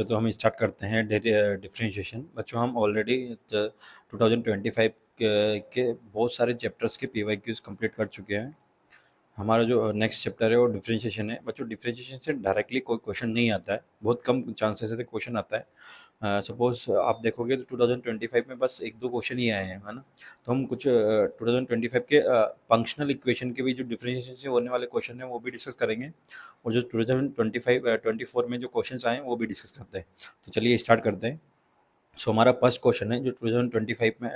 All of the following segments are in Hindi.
तो हम स्टार्ट करते हैं डिफरेंशिएशन। बच्चों हम ऑलरेडी 2025 के बहुत सारे चैप्टर्स के पीवाईक्यूज कंप्लीट कर चुके हैं। हमारा जो नेक्स्ट चैप्टर है वो डिफरेंशिएशन है। बच्चों डिफरेंशिएशन से डायरेक्टली कोई क्वेश्चन नहीं आता है, बहुत कम चांसेस से क्वेश्चन आता है। सपोज आप देखोगे तो 2025 में बस एक दो क्वेश्चन ही आए हैं, है ना। तो हम कुछ 2025 के फंक्शनल इक्वेशन के भी जो डिफरेंशिएशन से होने वाले क्वेश्चन हैं वो भी डिस्कस करेंगे, और जो 2024 में जो क्वेश्चन आए हैं वो भी डिस्कस करते हैं। तो चलिए स्टार्ट करते हैं। सो हमारा फर्स्ट क्वेश्चन है जो 2025 में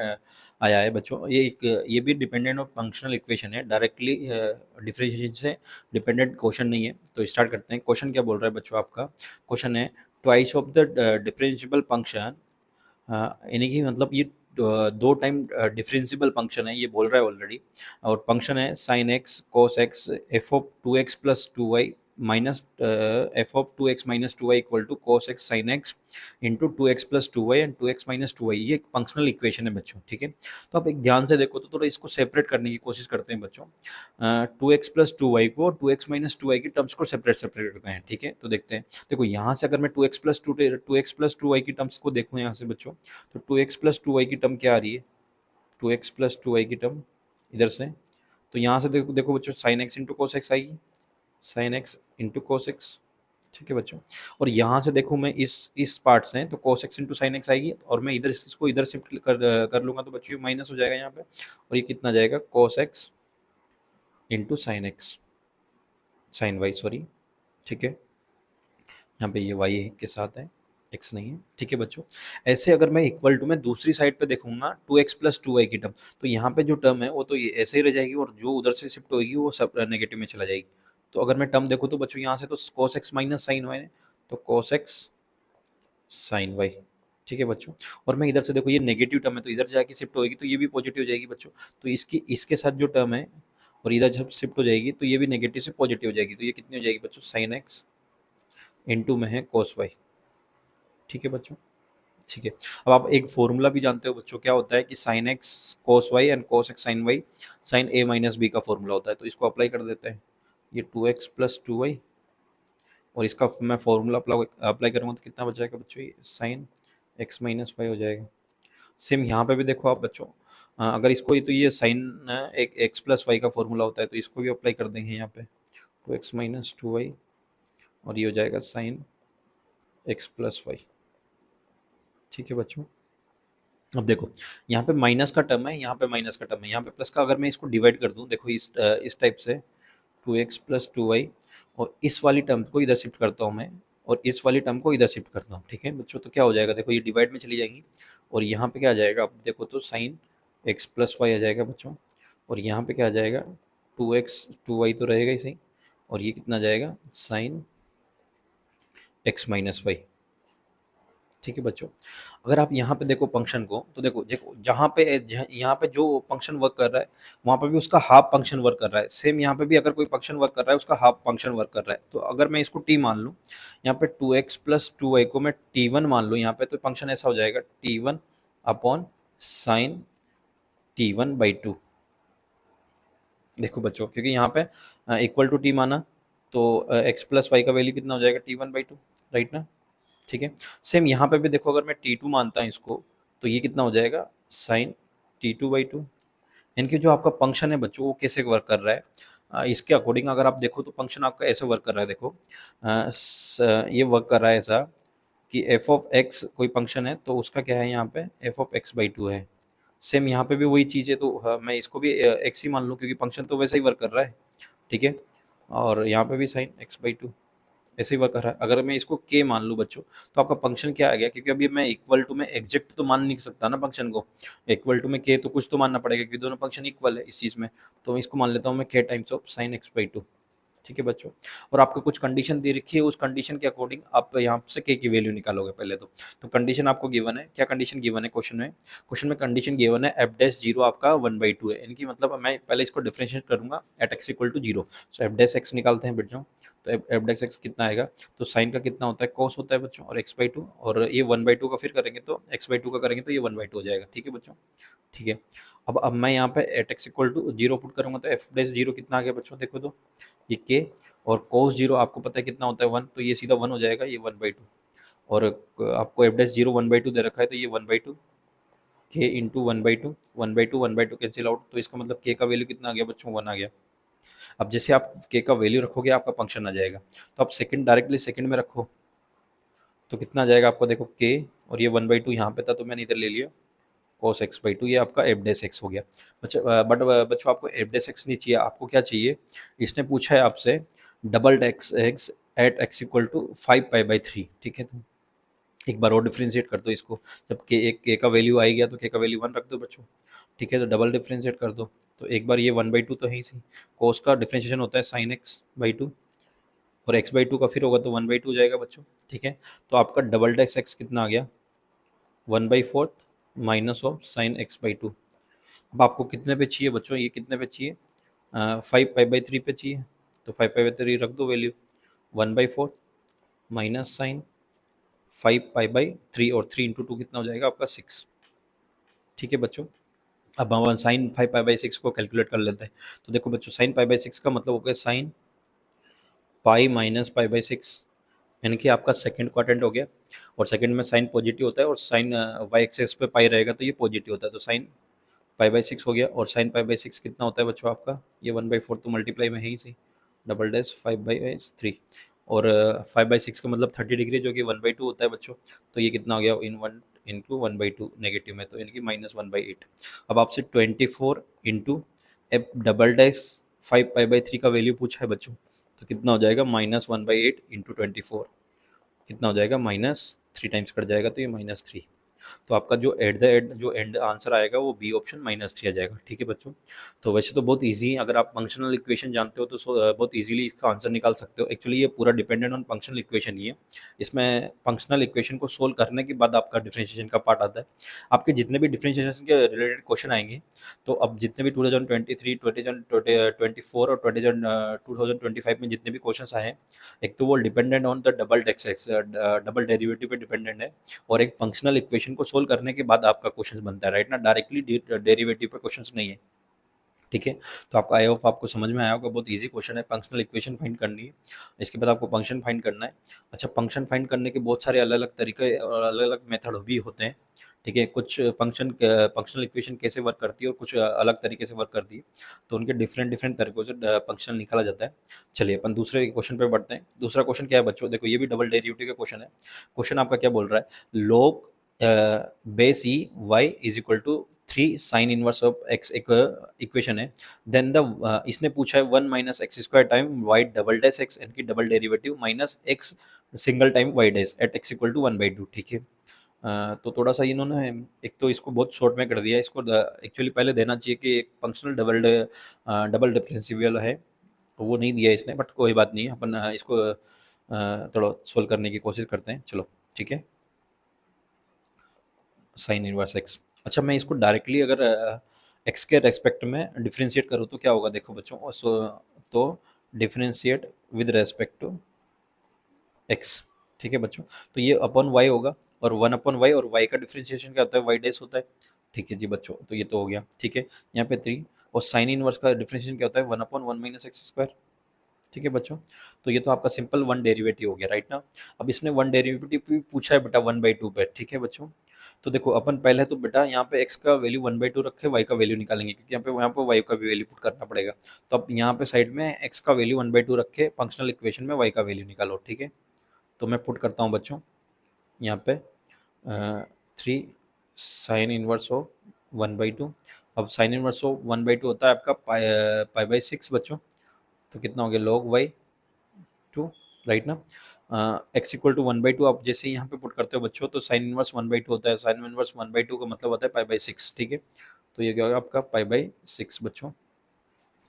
आया है बच्चों, ये भी डिपेंडेंट ऑन फंक्शनल इक्वेशन है, डायरेक्टली डिफरेंशिएशन से डिपेंडेंट क्वेश्चन नहीं है। तो स्टार्ट करते हैं। क्वेश्चन क्या बोल रहा है बच्चों, आपका क्वेश्चन है twice of the differentiable function, यानी कि मतलब ये दो टाइम डिफरेंशिएबल फंक्शन है, ये बोल रहा है ऑलरेडी। और फंक्शन है sine X cos X F of 2x plus 2y minus F of 2x minus 2y equal to cos X sine x into 2x plus 2y and 2x minus 2y। ये एक फंक्शनल इक्वेशन है बच्चों, ठीक है। तो आप एक ध्यान से देखो तो थोड़ा इसको सेपरेट करने की कोशिश करते हैं बच्चों। 2x प्लस 2y को 2x माइनस 2y की टर्म्स को सेपरेट करते हैं, ठीक है। तो देखते हैं, देखो यहाँ से अगर मैं 2x प्लस 2y की टर्म्स को देखूँ यहाँ से बच्चों, तो 2x प्लस 2y की टर्म क्या आ रही है, 2x प्लस 2y की टर्म इधर से। तो यहाँ से देखो देखो बच्चों, sine x into cos x आएगी, sine x into cos x, ठीक है बच्चों। और यहाँ से देखो मैं इस पार्ट से तो कोस एक्स इंटू साइन एक्स आएगी, और मैं इधर इसको इधर शिफ्ट कर लूँगा तो बच्चों माइनस हो जाएगा यहाँ पे, और ये कितना जाएगा cos X into sine X, sine Y sorry, ठीक है। यहाँ पे ये वाई के साथ है, एक्स नहीं है, ठीक है बच्चों। ऐसे अगर मैं इक्वल टू मैं दूसरी साइड पे देखूंगा 2x प्लस 2y की टर्म, तो यहाँ पे जो टर्म है वो तो ये ऐसे ही रह जाएगी, और जो उधर से शिफ्ट होगी वो सब नेगेटिव में चला जाएगी। तो अगर मैं टर्म देखूँ तो बच्चों यहाँ से तो cos x minus sine Y, तो cos x साइन वाई, ठीक है बच्चों। और मैं इधर से देखो ये नेगेटिव टर्म है, तो इधर जाके शिफ्ट होगी तो ये भी पॉजिटिव हो जाएगी बच्चों। तो इसके साथ जो टर्म है और इधर जब शिफ्ट हो जाएगी तो ये भी नेगेटिव से पॉजिटिव हो जाएगी, तो ये कितनी हो जाएगी बच्चों, साइन एक्स इंटू में है कोस वाई, ठीक है बच्चों, ठीक है। अब आप एक फॉर्मूला भी जानते हो बच्चों, क्या होता है कि sine X cos Y and cos X sine Y sine A minus B का फॉर्मूला होता है। तो इसको अप्लाई कर देते हैं, ये 2x प्लस 2y, और इसका मैं फॉर्मूला अप्लाई करूँगा तो कितना बच जाएगा बच्चों, ये साइन एक्स माइनस वाई हो जाएगा। सेम यहाँ पे भी देखो आप बच्चों, अगर इसको तो ये साइन एक एक्स प्लस वाई का फॉर्मूला होता है, तो इसको भी अप्लाई कर देंगे यहाँ पे 2x माइनस 2y, और ये हो जाएगा साइन एक्स प्लस वाई, ठीक है बच्चों। अब देखो यहाँ पे माइनस का टर्म है, यहाँ पे माइनस का टर्म है, यहाँ पे प्लस का, अगर मैं इसको डिवाइड कर दूँ देखो इस टाइप से 2x प्लस 2y, और इस वाली टर्म को इधर शिफ्ट करता हूँ मैं, और इस वाली टर्म को इधर शिफ्ट करता हूँ, ठीक है बच्चों। तो क्या हो जाएगा, देखो ये डिवाइड में चली जाएंगी, और यहाँ पे क्या आ जाएगा, आप देखो तो साइन एक्स प्लस वाई आ जाएगा बच्चों, और यहाँ पे क्या आ जाएगा 2x 2y तो रहेगा ही सही, और ये कितना आ जाएगा साइन एक्स माइनस वाई, ठीक है बच्चों। अगर आप यहाँ पे देखो फंक्शन को, तो देखो देखो यहाँ पे जो फंक्शन वर्क कर रहा है वहाँ पे भी उसका हाफ फंक्शन वर्क कर रहा है। सेम यहाँ पे भी अगर कोई फंक्शन वर्क कर रहा है उसका हाफ फंक्शन वर्क कर रहा है। तो अगर मैं इसको टी मान लूँ, यहाँ पे 2x प्लस 2y को मैं t1 मान लूँ यहाँ पे, तो फंक्शन ऐसा हो जाएगा t1 अपॉन साइन t1/2। देखो बच्चों, क्योंकि यहाँ पे इक्वल टू टी माना, तो एक्स प्लस वाई का वैल्यू कितना हो जाएगा t1/2, राइट ना, ठीक है। सेम यहाँ पे भी देखो, अगर मैं t2 मानता हूँ इसको, तो ये कितना हो जाएगा साइन t2/2। इनके जो आपका फंक्शन है बच्चों वो कैसे वर्क कर रहा है, इसके अकॉर्डिंग अगर आप देखो तो फंक्शन आपका ऐसे वर्क कर रहा है। देखो ये वर्क कर रहा है ऐसा कि एफ ऑफ एक्स कोई फंक्शन है तो उसका क्या है यहाँ पे एफ ऑफ x/2 है। सेम यहाँ पे भी वही चीज़ है, तो मैं इसको भी एक्स ही मान लूँ क्योंकि फंक्शन तो वैसे ही वर्क कर रहा है, ठीक है। और यहाँ पे भी साइन x/2 ऐसे ही वर्क कर रहा है। अगर मैं इसको के मान लूँ बच्चों, तो आपका फंक्शन क्या आ गया, क्योंकि अभी मैं इक्वल टू में एग्जैक्ट तो मान नहीं सकता ना फंक्शन को, इक्वल टू में के तो कुछ तो मानना पड़ेगा क्योंकि दोनों फंक्शन इक्वल है इस चीज़ में। तो मैं इसको मान लेता हूँ मैं के टाइम्स ऑफ साइन x/2, ठीक है बच्चों। और आपको कुछ कंडीशन दे रखी है, उस कंडीशन के अकॉर्डिंग आप यहाँ से के की वैल्यू निकालोगे पहले तो कंडीशन आपको गिवन है, क्या कंडीशन गिवन है क्वेश्चन में कंडीशन गिवन है एफ डैश जीरो आपका 1/2 है, इनकी मतलब मैं पहले इसको डिफरेंशिएट करूंगा at x equal to zero. So F dash X निकालते हैं बच्चों, तो एफ डैश एक्स कितना आएगा, तो साइन का कितना होता है कॉस होता है बच्चों, और x/2, और ये 1/2 का फिर करेंगे तो x/2 का करेंगे तो ये 1/2 हो जाएगा, ठीक है बच्चों, ठीक है। अब मैं यहाँ पे at x equal to zero put करूंगा तो एफ डैश जीरो कितना आ गया बच्चों, देखो तो ये के, और कोस जीरो आपको पता है कितना होता है 1, तो ये सीधा 1 हो जाएगा, ये 1/2, और आपको एफ डैश जीरो 1/2 दे रखा है, तो ये 1/2 के इंटू 1/2, 1/2 1/2 कैंसिल आउट, तो इसका मतलब के का वैल्यू कितना आ गया बच्चों, 1 आ गया। अब जैसे आप के का वैल्यू रखोगे आपका फंक्शन आ जाएगा, तो आप सेकंड डायरेक्टली सेकंड में रखो तो कितना आ जाएगा आपको, देखो के, और ये 1/2 यहाँ पे था तो मैंने इधर ले लिया cos x/2, ये आपका एफ डैश एक्स हो गया। बच्चा बट बच्चों आपको एफ डैश एक्स नहीं चाहिए, आपको क्या चाहिए, इसने पूछा है आपसे double x x at x equal to 5π/3, ठीक है। तो एक बार और डिफ्रेंशिएट कर दो इसको, जब के एक के का वैल्यू आ गया तो के का वैल्यू 1 रख दो बच्चों, ठीक है। तो डबल डिफ्रेंशिएट कर दो, तो एक बार ये 1/2 तो है ही सही, कोस का डिफ्रेंशिएशन होता है साइन x/2, और x/2 का फिर होगा तो 1/2 हो जाएगा बच्चों, ठीक है। तो आपका डबल डेक्स एक्स कितना आ गया, 1/4 माइनस ऑफ साइन x/2। अब आपको कितने पे चाहिए बच्चों, ये कितने पे चाहिए, 5π/3 पे चाहिए, तो 5π/3 रख दो वैल्यू, 1/4 माइनस साइन 5π/3, और 3 इंटू 2 कितना हो जाएगा आपका 6, ठीक है बच्चों। अब हम साइन 5π/6 को कैलकुलेट कर लेते हैं। तो देखो बच्चों, साइन पाई/6 का मतलब हो गया साइन पाई माइनस पाई/6, यानी कि आपका सेकंड क्वाड्रेंट हो गया, और सेकंड में साइन पॉजिटिव होता है, और साइन वाई एक्सेस पे पाई रहेगा तो ये पॉजिटिव होता है, तो साइन पाई/6 हो गया। और साइन पाई/6 कितना होता है बच्चों आपका, ये 1/4 तो मल्टीप्लाई में है ही सही, डबल डैश 5/3, और 5/6 का मतलब 30 डिग्री, जो कि 1/2 होता है बच्चों, तो ये कितना हो गया, इन 1 इंटू 1/2 नेगेटिव में, तो यानी कि -1/8। अब आपसे 24 इंटू एफ डबल डैश 5π/3 का वैल्यू पूछा है बच्चों, तो कितना हो जाएगा, -1/8 इंटू 24, कितना हो जाएगा, -3 टाइम्स कट जाएगा, तो ये -3। तो आपका जो एट द एंड जो एंड आंसर आएगा वो बी ऑप्शन -3 आ जाएगा, ठीक है बच्चों। तो वैसे तो बहुत इजी है, अगर आप फंक्शनल इक्वेशन जानते हो तो बहुत इजीली इसका आंसर निकाल सकते हो। एक्चुअली ये पूरा डिपेंडेंट ऑन फंक्शनल इक्वेशन ही है, इसमें फंक्शनल इक्वेशन को सोल्व करने के बाद आपका डिफरेंशिएशन का पार्ट आता है। आपके जितने भी डिफरेंशिएशन के रिलेटेड क्वेश्चन आएंगे, तो अब जितने भी 2023, 2024 और 2025 में जितने भी क्वेश्चन आए हैं, एक तो वो dependent on the double derivative पे डिपेंडेंट है, और एक फंक्शनल इक्वेशन को सोल्व करने के बाद आपका क्वेश्चन बनता है, राइट ना, डायरेक्टली डेरिवेटिव पे क्वेश्चन नहीं है, ठीक है। तो आपका आई होप आपको समझ में आया होगा, बहुत इजी क्वेश्चन है, फंक्शनल इक्वेशन फाइंड करनी है, इसके बाद आपको फंक्शन फाइंड करना है। अच्छा, फंक्शन फाइंड करने के बहुत सारे अलग अलग तरीके और अलग अलग मेथड भी होते हैं, ठीक है। कुछ फंक्शनल इक्वेशन कैसे वर्क करती है और कुछ अलग तरीके से वर्क करती है, तो उनके डिफरेंट डिफरेंट तरीकों से फंक्शनल निकाला जाता है। चलिए अपन दूसरे क्वेश्चन पे बढ़ते हैं। दूसरा क्वेश्चन क्या है बच्चों, देखो ये भी डबल डेरिवेटिव का क्वेश्चन है। क्वेश्चन आपका क्या बोल रहा है, log base e y is equal to 3 sine inverse of x, एक इक्वेशन है। देन द इसने पूछा है 1 minus x square time y double dash x, इनकी double derivative minus x single time y dash at x equal to 1/2, ठीक है। तो थोड़ा सा इन्होंने एक तो इसको बहुत शॉर्ट में कर दिया, इसको एक्चुअली पहले देना चाहिए कि एक फंक्शनल डबल डिफरेंशियल है, तो वो नहीं दिया इसने, बट कोई बात नहीं है, अपन इसको थोड़ा सोल्व करने की कोशिश करते हैं, चलो ठीक है। साइन इनवर्स एक्स, अच्छा मैं इसको डायरेक्टली अगर एक्स के रेस्पेक्ट में डिफ्रेंशिएट करूँ तो क्या होगा, देखो बच्चों, तो differentiate with respect to X, ठीक है बच्चों। तो ये अपॉन वाई होगा, और 1/y, और y का डिफ्रेंशिएशन क्या होता है, वाई डैश होता है, ठीक है जी बच्चों। तो ये तो हो गया, ठीक है। यहाँ पे 3, और साइन इनवर्स का डिफ्रेंशिएशन क्या होता है, 1/1 माइनस एक्स स्क्वायर, ठीक है बच्चों। तो ये तो आपका सिंपल वन डेरिवेटिव हो गया, राइट ना। अब इसने वन डेरिवेटिव भी पूछा है बेटा 1/2 पे, ठीक है बच्चों। तो देखो अपन पहले तो बेटा यहाँ पे x का वैल्यू 1/2 रखे, y का वैल्यू निकालेंगे, क्योंकि यहाँ पे y का भी वैल्यू पुट करना पड़ेगा। तो अब यहाँ पे साइड में x का वैल्यू 1/2 रखे, फंक्शनल इक्वेशन में y का वैल्यू निकालो, ठीक है। तो मैं पुट करता हूँ बच्चों यहाँ पे 3 साइन इनवर्स ऑफ 1/2। अब साइन इनवर्स ऑफ 1/2 होता है आपका पाई/6 बच्चों, तो कितना हो गया, log y 2, राइट ना। एक्स इक्वल टू 1/2 आप जैसे ही यहाँ पे पुट करते हो बच्चों, तो साइन इनवर्स 1/2 होता है, साइन इनवर्स 1/2 का मतलब होता है पाई/6, ठीक है। तो ये क्या होगा आपका पाई/6 बच्चों,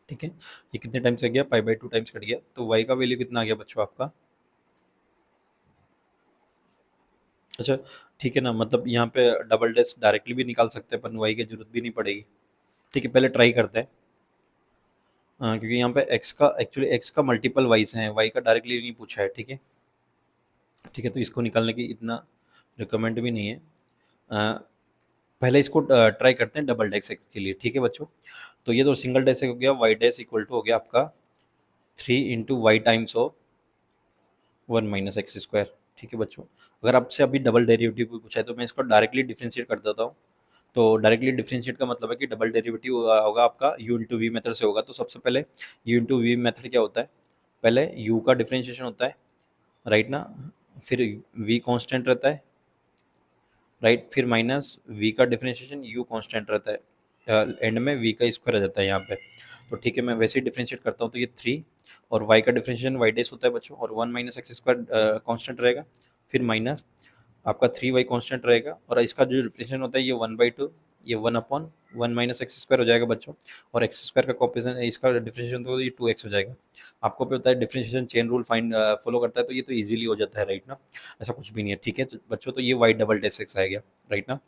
ठीक है। ये कितने टाइम्स से गया, पाई/2 टाइम्स कट गया, तो y का वैल्यू कितना आ गया बच्चों आपका, अच्छा ठीक है ना, मतलब यहाँ पे डबल डैश डायरेक्टली भी निकाल सकते हैं अपन, y की जरूरत भी नहीं पड़ेगी, ठीक है। पहले ट्राई करते हैं, क्योंकि यहाँ पे x का एक्चुअली x का मल्टीपल वाइज है, y का डायरेक्टली नहीं पूछा है, ठीक है। ठीक है, तो इसको निकालने की इतना रिकमेंड भी नहीं है। पहले इसको ट्राई करते हैं डबल डैश एक्स के लिए, ठीक है बच्चों। तो ये तो सिंगल डैश हो गया, वाई डैश इक्वल टू हो गया आपका 3 into Y times of 1 minus x square, ठीक है बच्चों। अगर आपसे अभी डबल डेरिवेटिव भी पूछा है तो मैं इसको डायरेक्टली डिफरेंशिएट कर देता हूँ। तो डायरेक्टली डिफरेंशिएट का मतलब है कि डबल डेरिवेटिव होगा आपका u इंटू वी मेथड से होगा। तो सबसे पहले u इंटू वी मेथड क्या होता है, पहले u का डिफरेंशिएशन होता है, राइट ना, फिर v कांस्टेंट रहता है, राइट, फिर माइनस v का डिफरेंशिएशन u कांस्टेंट रहता है, एंड में v का स्क्वायर आ जाता है यहाँ पे। तो ठीक है, मैं वैसे ही डिफरेंशिएट करता हूँ। तो ये 3 और y का डिफरेंशिएशन y डेस होता है बच्चों, और 1 माइनस एक्स स्क्वायर कॉन्स्टेंट रहेगा, फिर माइनस आपका 3y कांस्टेंट रहेगा, और इसका जो डिफरेंशिएशन होता है ये 1/2, ये 1/1 माइनस एक्स स्क्वायर हो जाएगा बच्चों, और एक्स स्क्वायर का कॉम्पोजिशन इसका डिफरेंशिएशन तो ये 2x हो जाएगा। आपको पता है differentiation chain rule find follow करता है, तो ये तो इजीली हो जाता है, राइट ना, ऐसा कुछ भी नहीं है। ठीक है तो बच्चों, तो ये y डबल डेस एक्स आ गया, राइट ना।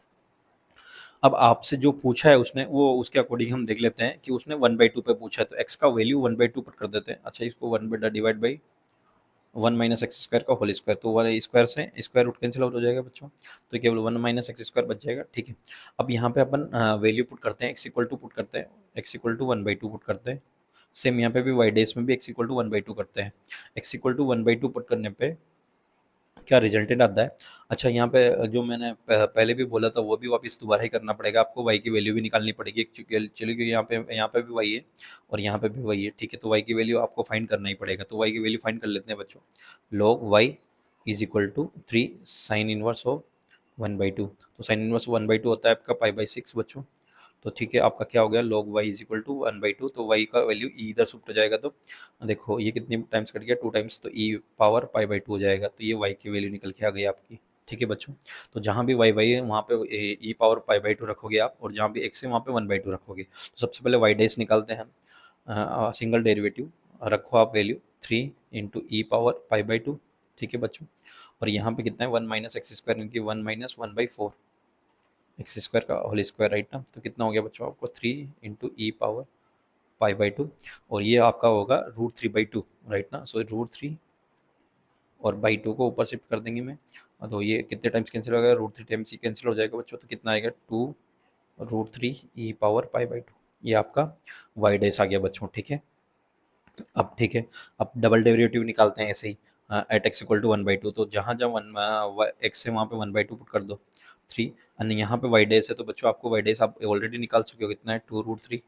अब आपसे जो पूछा है उसने, वो उसके अकॉर्डिंग हम देख लेते हैं कि उसने 1/2 पे पूछा है, तो x का वैल्यू 1/2 पर कर देते हैं। अच्छा, इसको 1 divide by 1 minus x square का होल स्क्वायर, तो 1 स्क्वायर से स्क्वायर रूट कैंसिल आउट हो जाएगा बच्चों, तो केवल 1 माइनस एक्स स्क्वायर बच जाएगा। ठीक है, अब यहाँ पे अपन वैल्यू पुट करते हैं, एक्स इक्वल टू पुट करते हैं, एक्स इक्वल टू 1/2 पुट करते हैं। सेम यहाँ पे भी वाई डेस में भी एक्स इक्वल टू 1/2 करते हैं। एक्स इक्वल टू 1/2 पुट करने पे क्या रिजल्टेंट आता है। अच्छा, यहाँ पे जो मैंने पहले भी बोला था वो भी वापस दोबारा ही करना पड़ेगा आपको, वाई की वैल्यू भी निकालनी पड़ेगी। चलिए, क्योंकि यहाँ पे भी वाई है और यहाँ पे भी वाई है, ठीक है, तो वाई की वैल्यू आपको फाइंड करना ही पड़ेगा। तो वाई की वैल्यू फाइंड कर लेते हैं बच्चों। Log Y is equal to 3 sine inverse of 1/2। तो साइन इनवर्स 1/2 होता है आपका पाई/6 बच्चों। तो ठीक है, आपका क्या हो गया, log y is equal to 1/2, तो y का वैल्यू e इधर शिफ्ट हो जाएगा। तो देखो ये कितनी टाइम्स कट गया, 2 टाइम्स, तो e पावर पाई/2 हो जाएगा। तो ये y की वैल्यू निकल के आ गई आपकी। ठीक है बच्चों, तो जहाँ भी y है वहाँ पे e पावर पाई/2 रखोगे आप, और जहाँ भी x है वहाँ पे 1/2 रखोगे। तो सबसे पहले y डैश निकालते हैं हम, सिंगल डेरिवेटिव रखो आप वैल्यू 3 इंटू ई पावर पाई/2। ठीक है बच्चों, और यहाँ पे कितना है, 1 माइनस एक्स स्क्वायर इनकी 1 माइनस 1/4 एक्स स्क्वायर का होल स्क्वायर, राइट ना। तो कितना हो गया बच्चों आपको, 3 इंटू ई पावर पाई/2, और ये आपका होगा √3/2, राइट ना। सो √3 और बाई 2 को ऊपर शिफ्ट कर देंगे मैं, तो ये कितने टाइम्स कैंसिल हो गया, √3 टाइम्स ही कैंसिल हो जाएगा बच्चों। तो कितना आएगा, 2 √3 ई पावर पाई/2। ये आपका वाई डैश आ गया बच्चों। ठीक है, अब ठीक है, अब डबल डेरिवेटिव निकालते हैं ऐसे ही, एट एक्स इक्वल टू 1/2। तो जहाँ जहाँ एक्स है वहाँ पे 1/2 पुट कर दो, 3, और यहाँ पे वाई डेस है, तो बच्चों आपको वाई डेस आप ऑलरेडी निकाल चुके हो, कितना है, 2 √3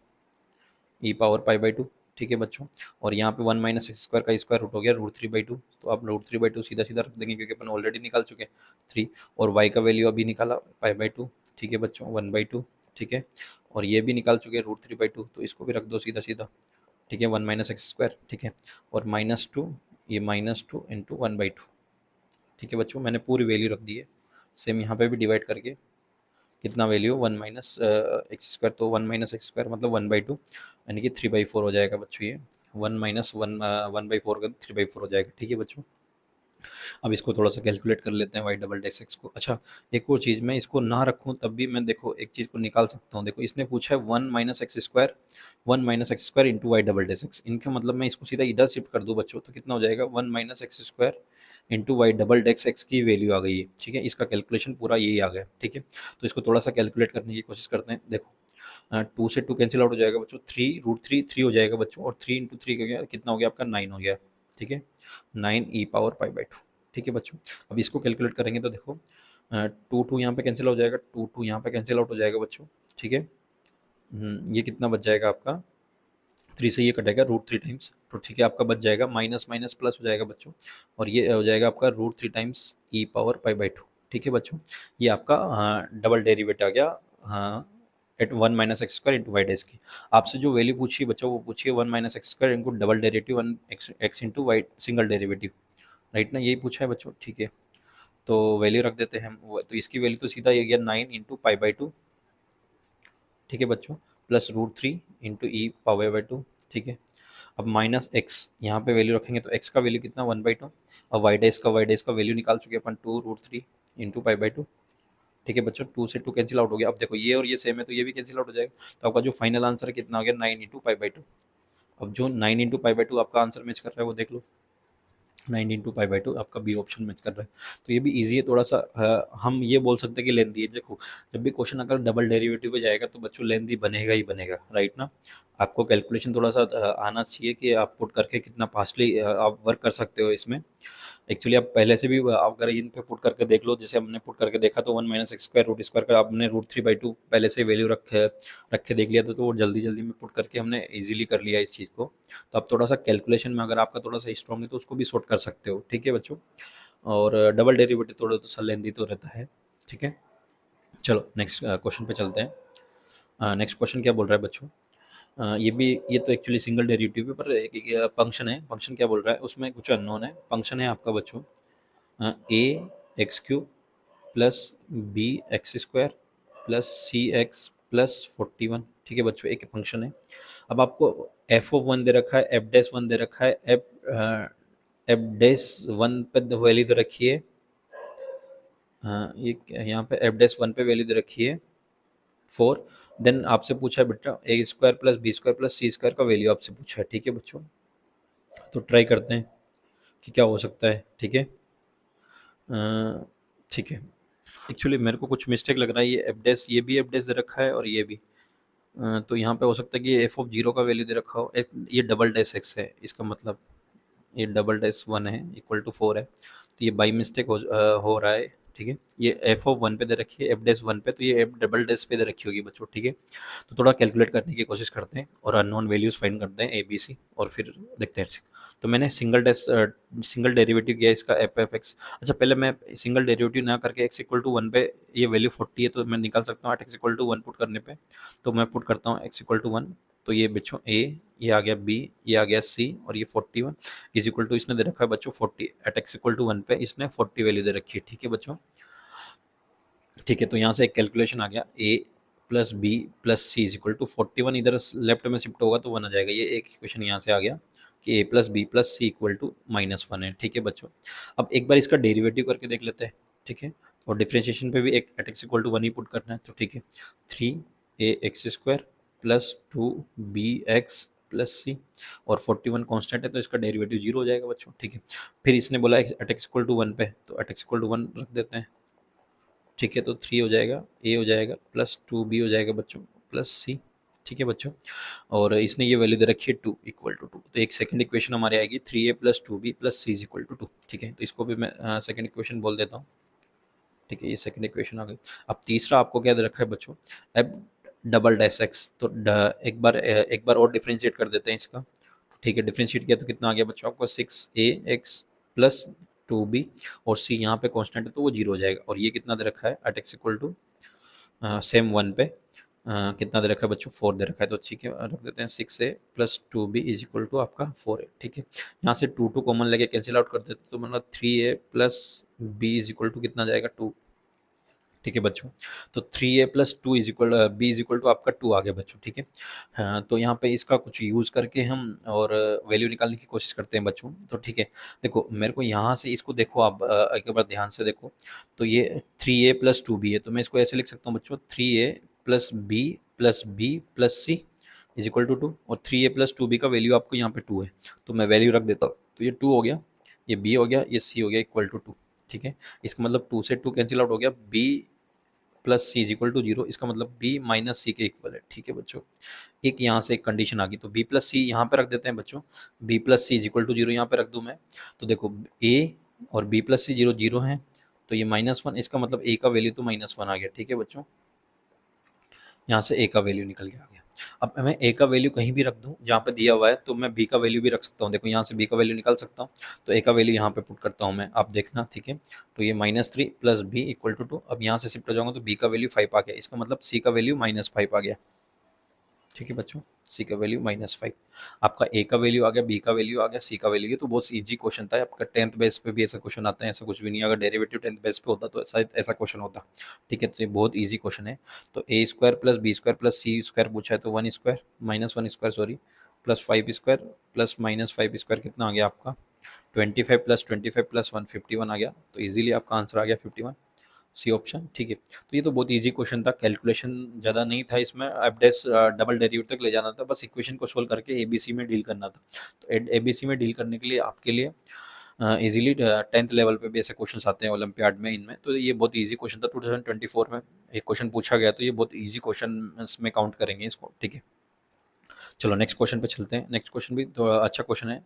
ई पावर पाई/2। ठीक है बच्चों, और यहाँ पे 1 माइनस एक्स स्क्वायर का स्क्वायर रूट हो गया √3/2, तो आप √3/2 सीधा सीधा रख देंगे क्योंकि अपन ऑलरेडी निकाल चुके हैं 3, और वाई का वैल्यू अभी निकाला पाई/2। ठीक है बच्चों, 1/2। ठीक है, और ये भी निकाल चुके हैं √3/2, तो इसको भी रख दो सीधा सीधा। ठीक है, 1 माइनस एक्स स्क्वायर, ठीक है, और -2, ये -2 इंटू 1/2। ठीक है बच्चों, मैंने पूरी वैल्यू रख दी है। सेम यहाँ पे भी डिवाइड करके कितना वैल्यू, 1 माइनस एक्स स्क्वायर, तो 1 माइनस एक्स स्क्वायर मतलब 1/2, यानी कि 3/4 हो जाएगा बच्चों। ये 1 माइनस 1/4 का 3/4 हो जाएगा। ठीक है बच्चों, अब इसको थोड़ा सा कैलकुलेट कर लेते हैं वाई डबल डेक्स एक्स को। अच्छा, एक और चीज़, मैं इसको ना रखूँ तब भी मैं देखो एक चीज़ को निकाल सकता हूँ। देखो इसने पूछा है 1 - x² इंटू वाई डबल डेक्स एक्स, इनका मतलब मैं इसको सीधा इधर शिफ्ट कर दूँ बच्चों, तो कितना हो जाएगा, 1 - x² इंटू वाई डबल डेक्स एक्स की वैल्यू आ गई है। ठीक है, इसका कैलकुलेशन पूरा यही आ गया। ठीक है, तो इसको थोड़ा सा कैलकुलेट करने की कोशिश करते हैं। देखो 2 से 2 कैंसिल आउट हो जाएगा बच्चों, 3 √3 3 हो जाएगा बच्चों, और 3 इंटू 3 का कितना हो गया आपका, 9 हो गया। ठीक है, 9 ई पावर पाई/2। ठीक है बच्चों, अब इसको कैलकुलेट करेंगे तो देखो 2 यहाँ पे कैंसिल हो जाएगा, 2 यहाँ पे कैंसिल आउट हो जाएगा बच्चों। ठीक है, ये कितना बच जाएगा आपका, 3 से ये कटेगा √3 टाइम्स, तो ठीक है, आपका बच जाएगा माइनस माइनस प्लस हो जाएगा बच्चों, और ये हो जाएगा आपका √3 टाइम्स ई पावर पाई/2। ठीक है बच्चों, ये आपका डबल डेरिवेट आ गया, हाँ, at 1 minus x square into Y dash की। आपसे जो वैल्यू पूछी है बच्चों, वो पूछिए 1 minus x square into double derivative 1 X into Y single derivative, right ना, यही पूछा है बच्चों। ठीक है, तो वैल्यू रख देते हैं हम, तो इसकी वैल्यू तो सीधा ये गया 9 इंटू पाई/2। ठीक है बच्चों, प्लस √3 इंटू ई पावर/2। ठीक है, अब माइनस एक्स यहाँ पे वैल्यू रखेंगे, तो एक्स का वैल्यू कितना, 1/2, और वाई डेज का वैल्यू निकाल चुके अपन, 2 √3 इंटू पाई/2। ठीक है बच्चों, 2 से 2 कैंसिल आउट हो गया। अब देखो ये और ये सेम है, तो ये भी कैंसिल आउट हो जाएगा, तो आपका जो फाइनल आंसर है कितना हो गया, 9 इंटू पाई/2। अब जो 9 इंटू पाई/2 आपका आंसर मैच कर रहा है वो देख लो, 9 इंटू पाई/2 आपका बी ऑप्शन मैच कर रहा है। तो ये भी इजी है थोड़ा सा, हम ये बोल सकते हैं कि लेंदी है। देखो जब भी क्वेश्चन अगर डबल डेरिवेटिव पे जाएगा तो बच्चों लेंदी बनेगा ही बनेगा, राइट ना। आपको कैलकुलेशन थोड़ा सा आना चाहिए कि आप पुट करके कितना फास्टली आप वर्क कर सकते हो इसमें। एक्चुअली आप पहले से भी आप अगर इन पे पुट करके देख लो, जैसे हमने पुट करके देखा तो 1 minus x square root square का आपने √3/2 पहले से वैल्यू रखे रख के देख लिया था, तो वो जल्दी जल्दी में पुट करके हमने इजीली कर लिया इस चीज़ को। तो आप थोड़ा सा कैलकुलेशन में अगर आपका थोड़ा सा स्ट्रॉन्ग है तो उसको भी सॉर्ट कर सकते हो, ठीक है बच्चों। और डबल डेरिवेटिव थोड़ा तो सा लेंदी तो रहता है, ठीक है। चलो नेक्स्ट क्वेश्चन पे चलते हैं। नेक्स्ट क्वेश्चन क्या बोल रहा है बच्चों? ये तो एक्चुअली सिंगल डेरिवेटिव है, पर एक फंक्शन है। फंक्शन क्या बोल रहा है, उसमें कुछ अननोन है। फंक्शन है आपका बच्चों a x cube plus b x square plus c x plus 41, ठीक है बच्चों, एक फंक्शन है। अब आपको एफ ऑफ वन दे रखा है, एफ डैश वन दे रखा है, एफ डैश वन पे वैल्यू दे रखी है। ये यहाँ पे एफ डैश वन पे वैल्यू दे रखी है 4। देन आपसे पूछा है बेटा a square plus b square plus c square का वैल्यू आपसे पूछा है, ठीक है बच्चों। तो ट्राई करते हैं कि क्या हो सकता है, ठीक है। ठीक है, एक्चुअली मेरे को कुछ मिस्टेक लग रहा है, ये एफ डैश, ये भी एफ डैश दे रखा है और ये भी। तो यहाँ पे हो सकता है कि एफ ऑफ जीरो का वैल्यू दे रखा हो। ये डबल डैश एक्स है, इसका मतलब ये डबल डैश वन है इक्वल टू 4 है, तो ये बाई मिस्टेक हो रहा है, ठीक है। ये एफ ऑफ वन पे दे रखी है, एफ डैश वन पे, तो ये एफ डबल डैश पे दे रखी होगी बच्चों, ठीक है। तो थोड़ा कैलकुलेट करने की कोशिश करते हैं और अननोन वैल्यूज फाइंड करते हैं ए बी सी, और फिर देखते हैं। तो मैंने सिंगल डेरिवेटिव किया इसका एफ एफ एक्स। अच्छा, पहले मैं सिंगल डेरिवेटिव ना करके एक्स इक्वल टू वन पे, ये वैल्यू 40 है तो मैं निकाल सकता हूँ X equal to one put करने पे। तो मैं पुट करता हूँ एक्स इक्वल टू वन, तो ये बच्चों ए, ये आ गया बी, ये आ गया सी, और ये 41 इज इक्वल टू, इसने दे रखा है बच्चों 40 at x equal to one पे, इसने 40 वैल्यू दे रखी है, ठीक है बच्चों। ठीक है, तो यहाँ से एक कैलकुलेशन आ गया, a plus B plus C is equal to 41, इधर लेफ्ट में शिफ्ट होगा तो वन आ जाएगा। ये एक इक्वेशन यहाँ से आ गया कि a plus B plus c equal to -1 है, ठीक है बच्चों। अब एक बार इसका डेरिवेटिव करके देख लेते हैं, ठीक है। और डिफ्रेंशिएशन पे भी एक at x equal to one ही पुट करना है, तो ठीक है। 3 a x square plus 2 b x plus c, और 41 कांस्टेंट है तो इसका डेरिवेटिव 0 हो जाएगा बच्चों, ठीक है। फिर इसने बोला at x equal to one पे, तो at x equal to one रख देते हैं, ठीक है। तो 3 हो जाएगा, ए हो जाएगा प्लस 2 b हो जाएगा बच्चों प्लस सी, ठीक है बच्चों। और इसने ये वैल्यू दे रखी है 2 इक्वल टू 2, तो एक सेकंड इक्वेशन हमारी आएगी 3a plus 2b plus C is equal to 2, ठीक है। तो इसको भी मैं सेकंड इक्वेशन बोल देता हूँ, ठीक है। ये सेकंड इक्वेशन आ गई। अब तीसरा आपको क्या दे रखा है बच्चों, एफ डबल डैश एक्स। तो एक बार और डिफ्रेंशिएट कर देते हैं इसका, ठीक है। डिफ्रेंशिएट किया तो कितना आ गया बच्चों आपको 6ax प्लस 2b, और सी यहाँ पे कांस्टेंट है तो वो 0 हो जाएगा। और ये कितना दे रखा है at x equal to same one पे, कितना दे रखा है बच्चों 4 दे रखा है, तो ठीक है रख देते हैं 6a plus 2b is equal to आपका 4a, ठीक है। यहाँ से 2 कॉमन लेके कैंसिल आउट कर देते तो मतलब 3a plus b is equal to कितना जाएगा 2, ठीक है बच्चों। तो 3a plus 2 is equal B is equal to आपका 2 आ गया बच्चों, ठीक है। हाँ, तो यहाँ पे इसका कुछ यूज़ करके हम और वैल्यू निकालने की कोशिश करते हैं बच्चों, तो ठीक है। देखो मेरे को यहाँ से इसको देखो आप एक बार ध्यान से देखो, तो ये 3a प्लस 2b है, तो मैं इसको ऐसे लिख सकता हूँ बच्चों 3a plus B plus C is equal to 2, और 3a प्लस 2b का वैल्यू आपको यहाँ पे 2 है, तो मैं वैल्यू रख देता हूँ। तो ये 2 हो गया, ये b हो गया, ये c हो गया इक्वल टू 2, ठीक है। इसका मतलब 2 से 2 कैंसिल आउट हो गया, b plus C is equal to 0, इसका मतलब बी माइनस सी के इक्वल है, ठीक है बच्चों। एक यहाँ से एक कंडीशन आ गई, तो बी प्लस सी यहाँ पे रख देते हैं बच्चों, B plus C is equal to 0 यहाँ पे रख दूँ मैं। तो देखो ए और बी प्लस सी 0 0 है, तो ये -1, इसका मतलब ए का वैल्यू तो -1 आ गया, ठीक है बच्चों। यहाँ से ए का वैल्यू निकल के आ गया। अब मैं ए का वैल्यू कहीं भी रख दूँ जहाँ पे दिया हुआ है, तो मैं बी का वैल्यू भी रख सकता हूँ। देखो यहाँ से बी का वैल्यू निकाल सकता हूँ, तो ए का वैल्यू यहाँ पे पुट करता हूँ मैं, आप देखना, ठीक है। तो ये -3 प्लस बी इक्वल टू 2, अब यहाँ से शिफ्ट हो जाऊँगा तो बी का वैल्यू 5 आ गया, इसका मतलब सी का वैल्यू -5 आ गया, ठीक है बच्चों। सी का वैल्यू -5, आपका ए का वैल्यू आ गया, बी का वैल्यू आ गया, सी का वैल्यू। ये तो बहुत इजी क्वेश्चन था आपका, 10th बेस पे भी ऐसा क्वेश्चन आता है, ऐसा कुछ भी नहीं। अगर डेरिवेटिव 10th बेस पे होता तो ऐसा ऐसा क्वेश्चन होता, ठीक है। तो ये बहुत ईजी क्वेश्चन है। तो a square plus b square plus c square पूछा है, तो 1 square -1 square sorry plus 5 square plus -5 square कितना आ गया आपका 25 प्लस 25 प्लस 1 51 आ गया। तो इजीली आपका आंसर आ गया 51, सी ऑप्शन, ठीक है। तो ये तो बहुत इजी क्वेश्चन था, कैलकुलेशन ज़्यादा नहीं था इसमें, एफ डैश डबल डेरिवेटिव तक ले जाना था, बस इक्वेशन को सोल्व करके एबीसी में डील करना था। तो एबीसी में डील करने के लिए आपके लिए इजीली 10th लेवल पे भी ऐसे क्वेश्चन आते हैं ओलंपियाड में, इनमें तो ये बहुत इजी क्वेश्चन था। 2024 में एक क्वेश्चन पूछा गया, तो ये बहुत इजी क्वेश्चन में काउंट करेंगे इसको, ठीक है। चलो नेक्स्ट क्वेश्चन पे चलते हैं। नेक्स्ट क्वेश्चन भी तो अच्छा क्वेश्चन है,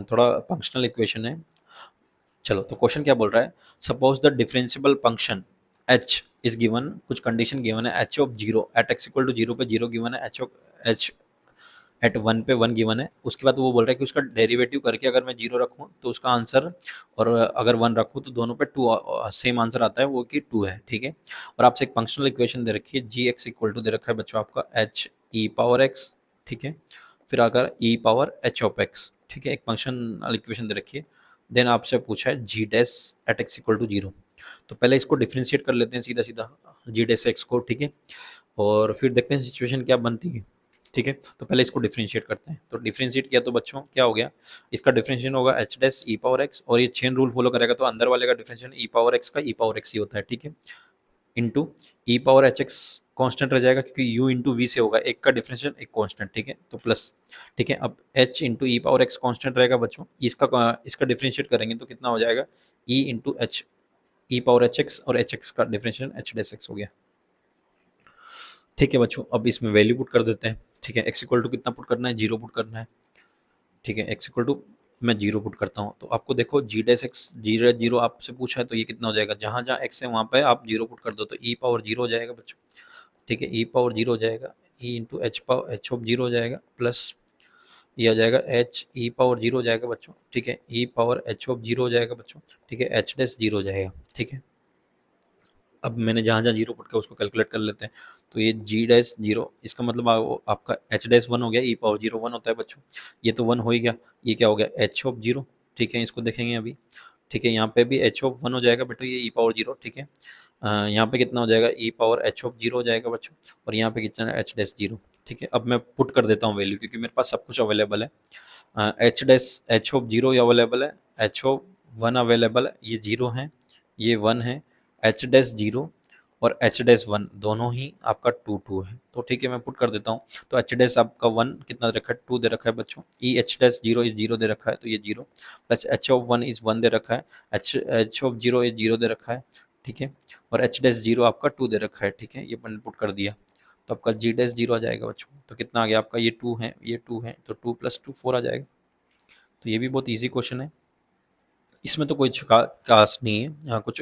थोड़ा फंक्शनल इक्वेशन है। चलो तो क्वेश्चन क्या बोल रहा है, suppose the differentiable function h is given, कुछ कंडीशन गिवन है, h of zero at x equal to zero पे जीरो गिवन है, h एट वन पे वन गिवन है, उसके बाद वो बोल रहा है कि उसका डेरिवेटिव करके अगर मैं जीरो रखूँ तो उसका आंसर, और अगर वन रखूँ तो दोनों पे टू सेम आंसर आता है, वो कि टू है, ठीक है। और आपसे एक फंक्शनल इक्वेशन दे रखी है, जी एक्स इक्वल टू दे रखा है बच्चों आपका एच ई पावर एक्स, ठीक है, फिर अगर ई पावर एच ऑफ एक्स, ठीक है, एक फंक्शनल इक्वेशन दे रखी है। देन आपसे पूछा है g dash at x equal to zero, तो पहले इसको डिफ्रेंशिएट कर लेते हैं सीधा सीधा जी डैश एक्स को, ठीक है, और फिर देखते हैं सिचुएशन क्या बनती है, ठीक है। तो पहले इसको डिफ्रेंशिएट करते हैं, तो डिफ्रेंशिएट किया तो बच्चों क्या हो गया, इसका डिफ्रेंशिएशन होगा एच डैश ई पावर एक्स, और ये चेन रूल फॉलो करेगा तो अंदर वाले का डिफ्रेंशिएशन ई पावर एक्स का ई पावर एक्स ही होता है, ठीक है, इंटू ई पावर एच एक्स कॉन्स्टेंट रह जाएगा क्योंकि यू इंटू वी से होगा, एक का डिफरेंशिएशन एक कॉन्स्टेंट, ठीक है, तो प्लस, ठीक है। अब एच इंटू ई पावर एक्स कॉन्स्टेंट रहेगा बच्चों, इसका डिफरेंशिएट करेंगे तो कितना हो जाएगा, E into H E power H x, और एच एक्स का डिफरेंशिएशन एच डैश एक्स हो गया, ठीक है बच्चों। अब इसमें वैल्यू पुट कर देते हैं, ठीक है, एक्स इक्वल टू कितना पुट करना है, जीरो पुट करना है, ठीक है, एक्स इक्वल टू मैं जीरो पुट करता हूँ, तो आपको देखो जी डैश एक्स जीरो जीरो आपसे पूछा है, तो ये कितना हो जाएगा, जहाँ जहाँ एक्स है वहाँ पे आप जीरो पुट कर दो तो ई पावर जीरो हो जाएगा बच्चों, ठीक है, ई पावर जीरो हो जाएगा, E into H power H of zero हो जाएगा, प्लस ये आ जाएगा एच ई पावर जीरो हो जाएगा बच्चों, ठीक है, ई पावर एच ऑफ जीरो हो जाएगा बच्चों, ठीक है, एच डैश जीरो हो जाएगा, ठीक है। अब मैंने जहाँ जहाँ जीरो पुट किया उसको कैलकुलेट कर लेते हैं, तो ये जी डैश जीरो, इसका मतलब आपका एच डैश वन हो गया, ई पावर जीरो वन होता है बच्चों, ये तो वन हो ही गया, ये क्या हो गया एच ऑफ जीरो, ठीक है, इसको देखेंगे अभी, ठीक है, यहाँ पे भी एच ऑफ वन हो जाएगा बेटो, ये ई पावर जीरो, ठीक है, यहाँ पे कितना हो जाएगा, ई पावर एच ऑफ जीरो हो जाएगा बच्चों, और यहाँ पे कितना एच डैश जीरो, ठीक है। अब मैं पुट कर देता हूँ वैल्यू क्योंकि मेरे पास सब कुछ अवेलेबल है, H dash H of zero available है, एच ऑफ वन अवेलेबल है, ये जीरो है, ये वन है, एच डैश जीरो और एच डैश वन दोनों ही आपका टू टू है, तो ठीक है मैं पुट कर देता हूँ, तो एच डैश आपका वन कितना दे रखा है, टू दे रखा है बच्चों, e h dash zero is zero दे रखा है तो ये zero, plus h of one is one दे रखा है, h of zero is zero दे रखा है, ठीक है, और एच डैश जीरो आपका टू दे रखा है, ठीक है, ये मैंने पुट कर दिया, तो आपका जी डैश जीरो आ जाएगा बच्चों, तो कितना आ गया आपका, ये टू है ये टू है, तो टू प्लस टू फोर आ जाएगा, तो ये भी बहुत ईजी क्वेश्चन है, इसमें तो कोई खास नहीं है, कुछ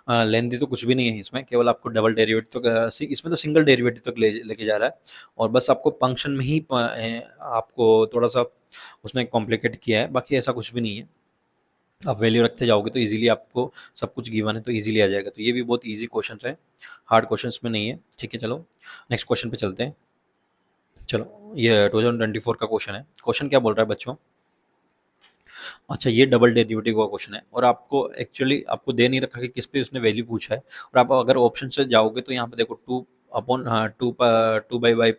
लेंदी तो कुछ भी नहीं है इसमें, केवल आपको डबल डेरिवेटिव तक इसमें तो सिंगल डेरिवेटिव तक लेके जा रहा है, और बस आपको फंक्शन में ही आपको थोड़ा सा उसने कॉम्प्लिकेट किया है, बाकी ऐसा कुछ भी नहीं है, आप वैल्यू रखते जाओगे तो इजीली आपको सब कुछ गिवन है तो इजीली आ जाएगा, तो ये भी बहुत इजी क्वेश्चन है, हार्ड क्वेश्चन में नहीं है, ठीक है। चलो नेक्स्ट क्वेश्चन पे चलते हैं, चलो ये 2024 का क्वेश्चन है, क्वेश्चन क्या बोल रहा है बच्चों, अच्छा ये डबल डेरिवेटिव का क्वेश्चन है, और आपको एक्चुअली आपको दे नहीं रखा कि किस पे उसने वैल्यू पूछा है, और आप अगर ऑप्शन से जाओगे तो यहाँ पे देखो two upon two two by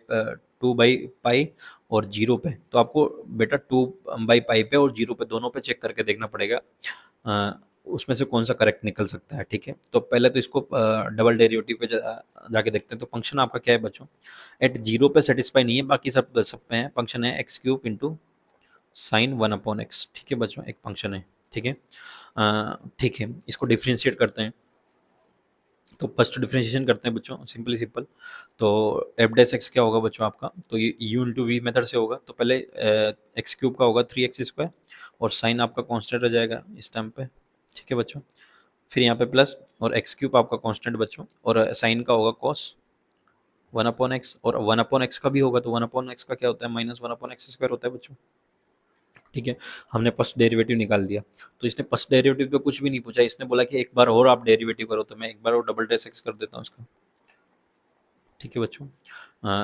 two by pi और जीरो पे, तो आपको बेटा टू बाई पाई पे और जीरो पे दोनों पे चेक करके देखना पड़ेगा, उसमें से कौन सा करेक्ट निकल सकता है, ठीक है। तो पहले तो इसको डबल डेरिवेटिव पे जाके देखते हैं, तो फंक्शन आपका क्या है बच्चों, एट जीरो पे सेटिस्फाई नहीं है, बाकी सब सब पे है, फंक्शन है x cube into sine one upon x, ठीक है बच्चों, एक फंक्शन है, ठीक है, ठीक है, इसको डिफ्रेंशिएट करते हैं, तो फर्स्ट डिफ्रेंशिएशन करते हैं बच्चों, सिंपली सिंपल, तो एफ डैश एक्स क्या होगा बच्चों आपका, तो ये यू इंटू वी मेथड से होगा, तो पहले एक्स क्यूब का होगा थ्री एक्स स्क्वायर, और साइन आपका कॉन्स्टेंट रह जाएगा इस टाइम पे, ठीक है बच्चों, फिर यहाँ पे प्लस, और एक्स क्यूब आपका कॉन्स्टेंट बच्चों, और साइन का होगा कॉस वन अपॉन एक्स, और वन अपॉन एक्स का भी होगा, तो वन अपॉन एक्स का क्या होता है, minus one upon x square होता है बच्चों, ठीक है। हमने फर्स्ट डेरिवेटिव निकाल दिया, तो इसने फर्स्ट डेरिवेटिव पे कुछ भी नहीं पूछा, इसने बोला कि एक बार और आप डेरिवेटिव करो, तो मैं एक बार और डबल डैश एक्स कर देता हूँ इसका, ठीक है बच्चों,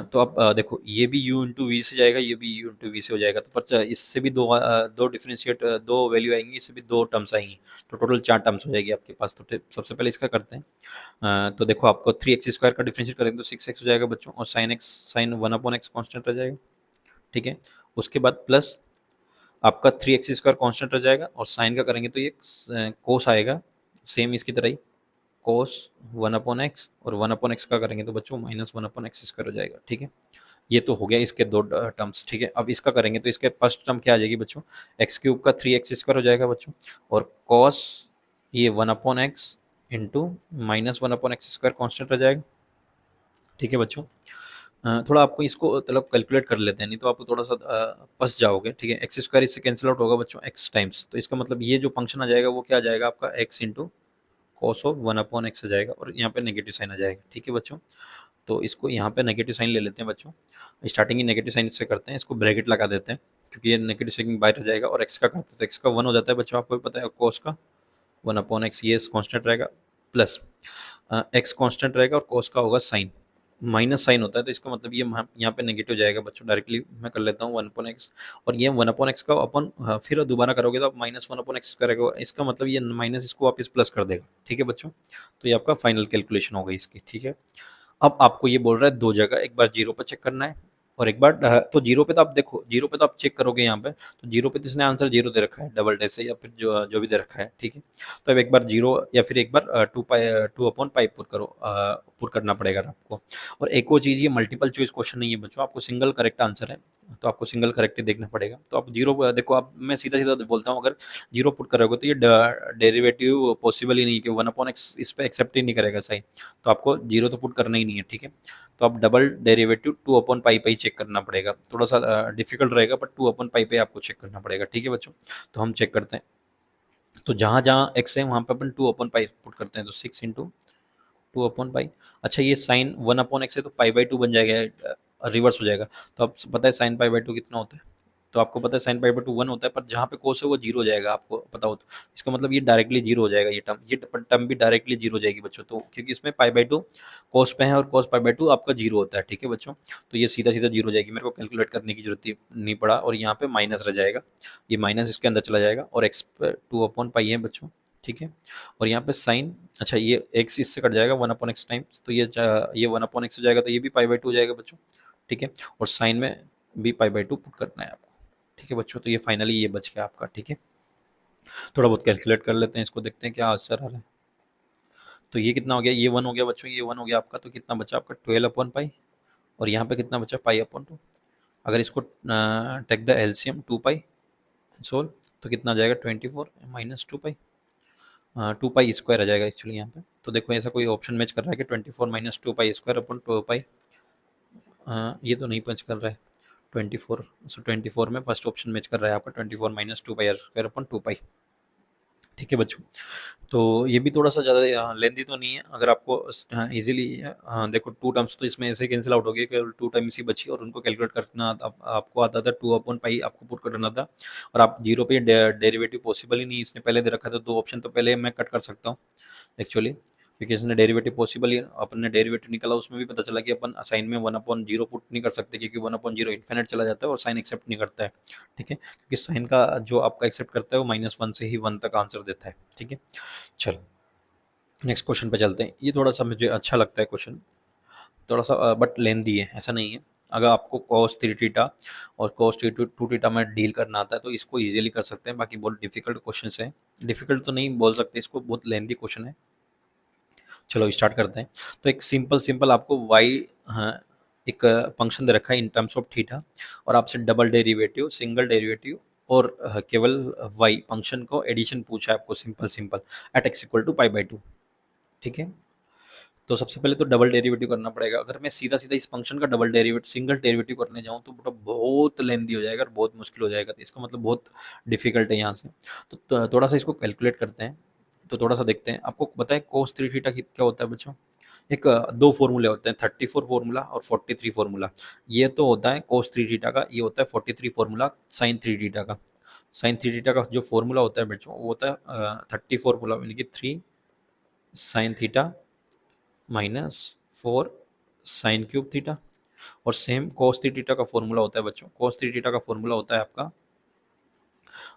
तो अब देखो ये भी u इंटू वी से जाएगा, ये भी u इंटू वी से हो जाएगा, तो पर इससे भी दो डिफरेंशिएट दो वैल्यू आएंगी, इससे भी दो टर्म्स आएंगी, तो टोटल चार टर्म्स हो जाएगी आपके पास, तो सबसे पहले इसका करते हैं, तो देखो आपको थ्री एक्स स्क्वायर का डिफरेंशिएट करेंगे तो सिक्स एक्स हो जाएगा बच्चों, और sign X sine one upon x constant रह जाएगा, ठीक है, उसके बाद प्लस आपका थ्री एक्स स्क्वायर कॉन्स्टेंट रह जाएगा, और साइन का करेंगे तो ये कोस आएगा, सेम इसकी तरह ही कोस वन अपॉन एक्स, और वन अपॉन एक्स का करेंगे तो बच्चों minus one upon x square हो जाएगा, ठीक है। ये तो हो गया इसके दो टर्म्स, ठीक है। अब इसका करेंगे तो इसके फर्स्ट टर्म क्या आ जाएगी बच्चों, एक्स क्यूब का थ्री एक्स स्क्वायर हो जाएगा बच्चों, और कॉस ये one upon x into minus one upon x square constant रह जाएगा, ठीक है बच्चों। थोड़ा आपको इसको मतलब कैलकुलेट कर लेते हैं, नहीं तो आपको थोड़ा सा फंस जाओगे, ठीक है। एक्स स्क्वायर इससे कैंसिल आउट होगा बच्चों एक्स टाइम्स, तो इसका मतलब ये जो फंक्शन आ जाएगा वो क्या आ जाएगा आपका x into cos of one upon x आ जाएगा, और यहाँ पे नेगेटिव साइन आ जाएगा, ठीक है बच्चों। तो इसको यहाँ पे नेगेटिव साइन ले लेते हैं बच्चों, स्टार्टिंग ही नेगेटिव साइन से करते हैं, इसको ब्रैकेट लगा देते हैं क्योंकि ये नेगेटिव साइन बाहर आ जाएगा, और एक्स का करते हैं तो एक्स का वन हो जाता है बच्चों, आपको भी पता है कॉस का वन अपॉन एक्स, ये कॉन्स्टेंट रहेगा, प्लस एक्स कॉन्स्टेंट रहेगा और कॉस का होगा साइन, माइनस साइन होता है तो इसका मतलब ये यहाँ पे नेगेटिव जाएगा बच्चों, डायरेक्टली मैं कर लेता हूँ वन अपॉन एक्स, और ये वन अपॉन एक्स का अपन फिर दोबारा करोगे तो आप माइनस वन अपॉन एक्स करेगा, इसका मतलब ये माइनस इसको वापस प्लस कर देगा, ठीक है बच्चों। तो ये आपका फाइनल कैलकुलेशन होगा इसकी, ठीक है। अब आपको ये बोल रहा है दो जगह, एक बार जीरो पे चेक करना है और एक बार तो जीरो पे तो आप देखो, जीरो पे तो आप चेक करोगे यहाँ पे, तो जीरो पे तो इसने आंसर जीरो दे रखा है डबल डैश से या फिर जो जो भी दे रखा है, ठीक है। तो अब एक बार जीरो या फिर एक बार टू अपॉन पाई पुट करो, पुट करना पड़ेगा आपको। और एक और चीज़, ये मल्टीपल चॉइस क्वेश्चन नहीं है बच्चों, आपको सिंगल करेक्ट आंसर है, तो आपको सिंगल करेक्ट ही देखना पड़ेगा। तो आप जीरो देखो, आप मैं सीधा सीधा बोलता हूँ, अगर जीरो पुट करोगे तो ये डेरिवेटिव पॉसिबल ही नहीं है कि वन अपॉन एक्स इस पर एक्सेप्ट ही नहीं करेगा साइन, तो आपको जीरो तो पुट करना ही नहीं है, ठीक है। तो आप double derivative two upon pi पे ही चेक करना पड़ेगा, थोड़ा सा डिफिकल्ट रहेगा बट टू अपॉन पाई पे आपको चेक करना पड़ेगा, ठीक है बच्चों। तो हम चेक करते हैं, तो जहाँ जहाँ एक्स है वहाँ पे अपन टू अपॉन पाई पुट करते हैं, तो six into two upon pi. अच्छा, ये साइन वन अपॉन एक्स है तो पाई बाई टू बन जाएगा, रिवर्स हो जाएगा। तो आप पता है साइन पाई बाई टू कितना होता है, तो आपको पता है sine pi by to one होता है, पर जहाँ पे कोस है वो जीरो हो जाएगा, आपको पता हो तो। इसका मतलब ये डायरेक्टली जीरो हो जाएगा, ये टर्म भी डायरेक्टली जीरो हो जाएगी बच्चों, तो क्योंकि इसमें पाई बाई टू कोस पे है और कोस पाई बाई टू आपका जीरो होता है, ठीक है बच्चों। तो ये सीधा सीधा जीरो हो जाएगी, मेरे को कैलकुलेट करने की जरूरत नहीं पड़ा, और यहाँ पे माइनस रह जाएगा, ये माइनस इसके अंदर चला जाएगा, और एक्स पे टू अपॉन पाई है बच्चों, ठीक है। और यहाँ पे साइन, अच्छा ये एक्स इससे कट जाएगा वन अपॉन एक्स टाइम्स, तो ये वन अपॉन एक्स हो जाएगा, तो ये भी पाई बाई टू हो जाएगा बच्चों, ठीक है। और साइन में भी पाई बाई टू पुट करना है आपको, ठीक है बच्चों। तो ये फाइनली ये बच गया आपका, ठीक है। थोड़ा बहुत कैलकुलेट कर लेते हैं, इसको देखते हैं क्या आंसर आ रहा है। तो ये कितना हो गया, ये वन हो गया बच्चों, ये वन हो गया आपका, तो कितना बचा आपका ट्वेल्व अपॉन पाई, और यहाँ पे कितना बचा पाई अपॉन टू। अगर इसको take the LCM two pi solve, तो कितना आ जाएगा 24 minus two pi, two pi square आ जाएगा एक्चुअली यहाँ पे। तो देखो ऐसा कोई ऑप्शन मैच कर रहा है कि 24 minus two pi square upon two pi, ये तो नहीं मैच कर रहा है 24, सो 24 में फर्स्ट ऑप्शन मैच कर रहा है आपका 24 minus two pi square upon two pi, ठीक है बच्चों। तो ये भी थोड़ा सा ज़्यादा लेंदी तो नहीं है, अगर आपको इजीली देखो टू टर्म्स तो इसमें ऐसे कैंसिल आउट हो गए, केवल टू टर्म्स ही बची, और उनको कैलकुलेट करना आपको आता था, टू अपॉन पाई आपको पुट करना था, और आप जीरो पे डेरिवेटिव पॉसिबल ही नहीं, इसने पहले दे रखा था दो ऑप्शन, तो पहले मैं कट कर सकता हूँ एक्चुअली, क्योंकि इसने डेरिवेटिव पॉसिबल ही, अपन ने डेरिवेटिव निकाला उसमें भी पता चला कि अपन साइन में वन अपॉन जीरो पुट नहीं कर सकते, क्योंकि वन अपॉन जीरो इन्फिनिट चला जाता है और साइन एक्सेप्ट नहीं करता है, ठीक है, क्योंकि साइन का जो आपका एक्सेप्ट करता है वो माइनस वन से ही वन तक आंसर देता है, ठीक है। चलो नेक्स्ट क्वेश्चन पे चलते हैं, ये थोड़ा सा मुझे अच्छा लगता है क्वेश्चन, थोड़ा सा बट लेंदी है, ऐसा नहीं है। अगर आपको कॉस थ्री टीटा और कॉस टू टीटा में डील करना आता है तो इसको इजीली कर सकते हैं, बाकी बहुत डिफिकल्ट क्वेश्चन है, डिफिकल्ट तो नहीं बोल सकते इसको, बहुत लेंदी क्वेश्चन है। चलो स्टार्ट करते हैं। तो एक सिंपल सिंपल आपको वाई, हाँ, एक फंक्शन दे रखा है इन टर्म्स ऑफ थीटा, और आपसे डबल डेरिवेटिव, सिंगल डेरिवेटिव, और केवल वाई फंक्शन को एडिशन पूछा है आपको, simple simple, at x equal to pi by two, ठीक है। तो सबसे पहले तो डबल डेरिवेटिव करना पड़ेगा, अगर मैं सीधा सीधा इस फंक्शन का डबल डेरिवेटिव सिंगल डेरिवेटिव करने जाऊँ तो बेटा बहुत लेंदी हो जाएगा और बहुत मुश्किल हो जाएगा, तो इसका मतलब बहुत डिफिकल्ट है यहाँ से। तो थोड़ा सा इसको कैलकुलेट करते हैं, तो थोड़ा सा देखते हैं। आपको पता है कोस थ्री थीटा क्या होता है बच्चों, एक दो फॉर्मूले होते हैं, 34 फॉर्मूला और 43 फॉर्मूला। ये तो होता है कोस थ्री थीटा का, ये होता है 43 फॉर्मूला साइन थ्री थीटा का। साइन थ्री थीटा का जो फॉर्मूला होता है बच्चों वो होता है 30 फॉर्मूला, यानी कि 3 sine theta minus 4 sine cube theta. और सेम कोस थ्री थीटा का फॉर्मूला होता है बच्चों, कोस थ्री थीटा का फॉर्मूला होता है आपका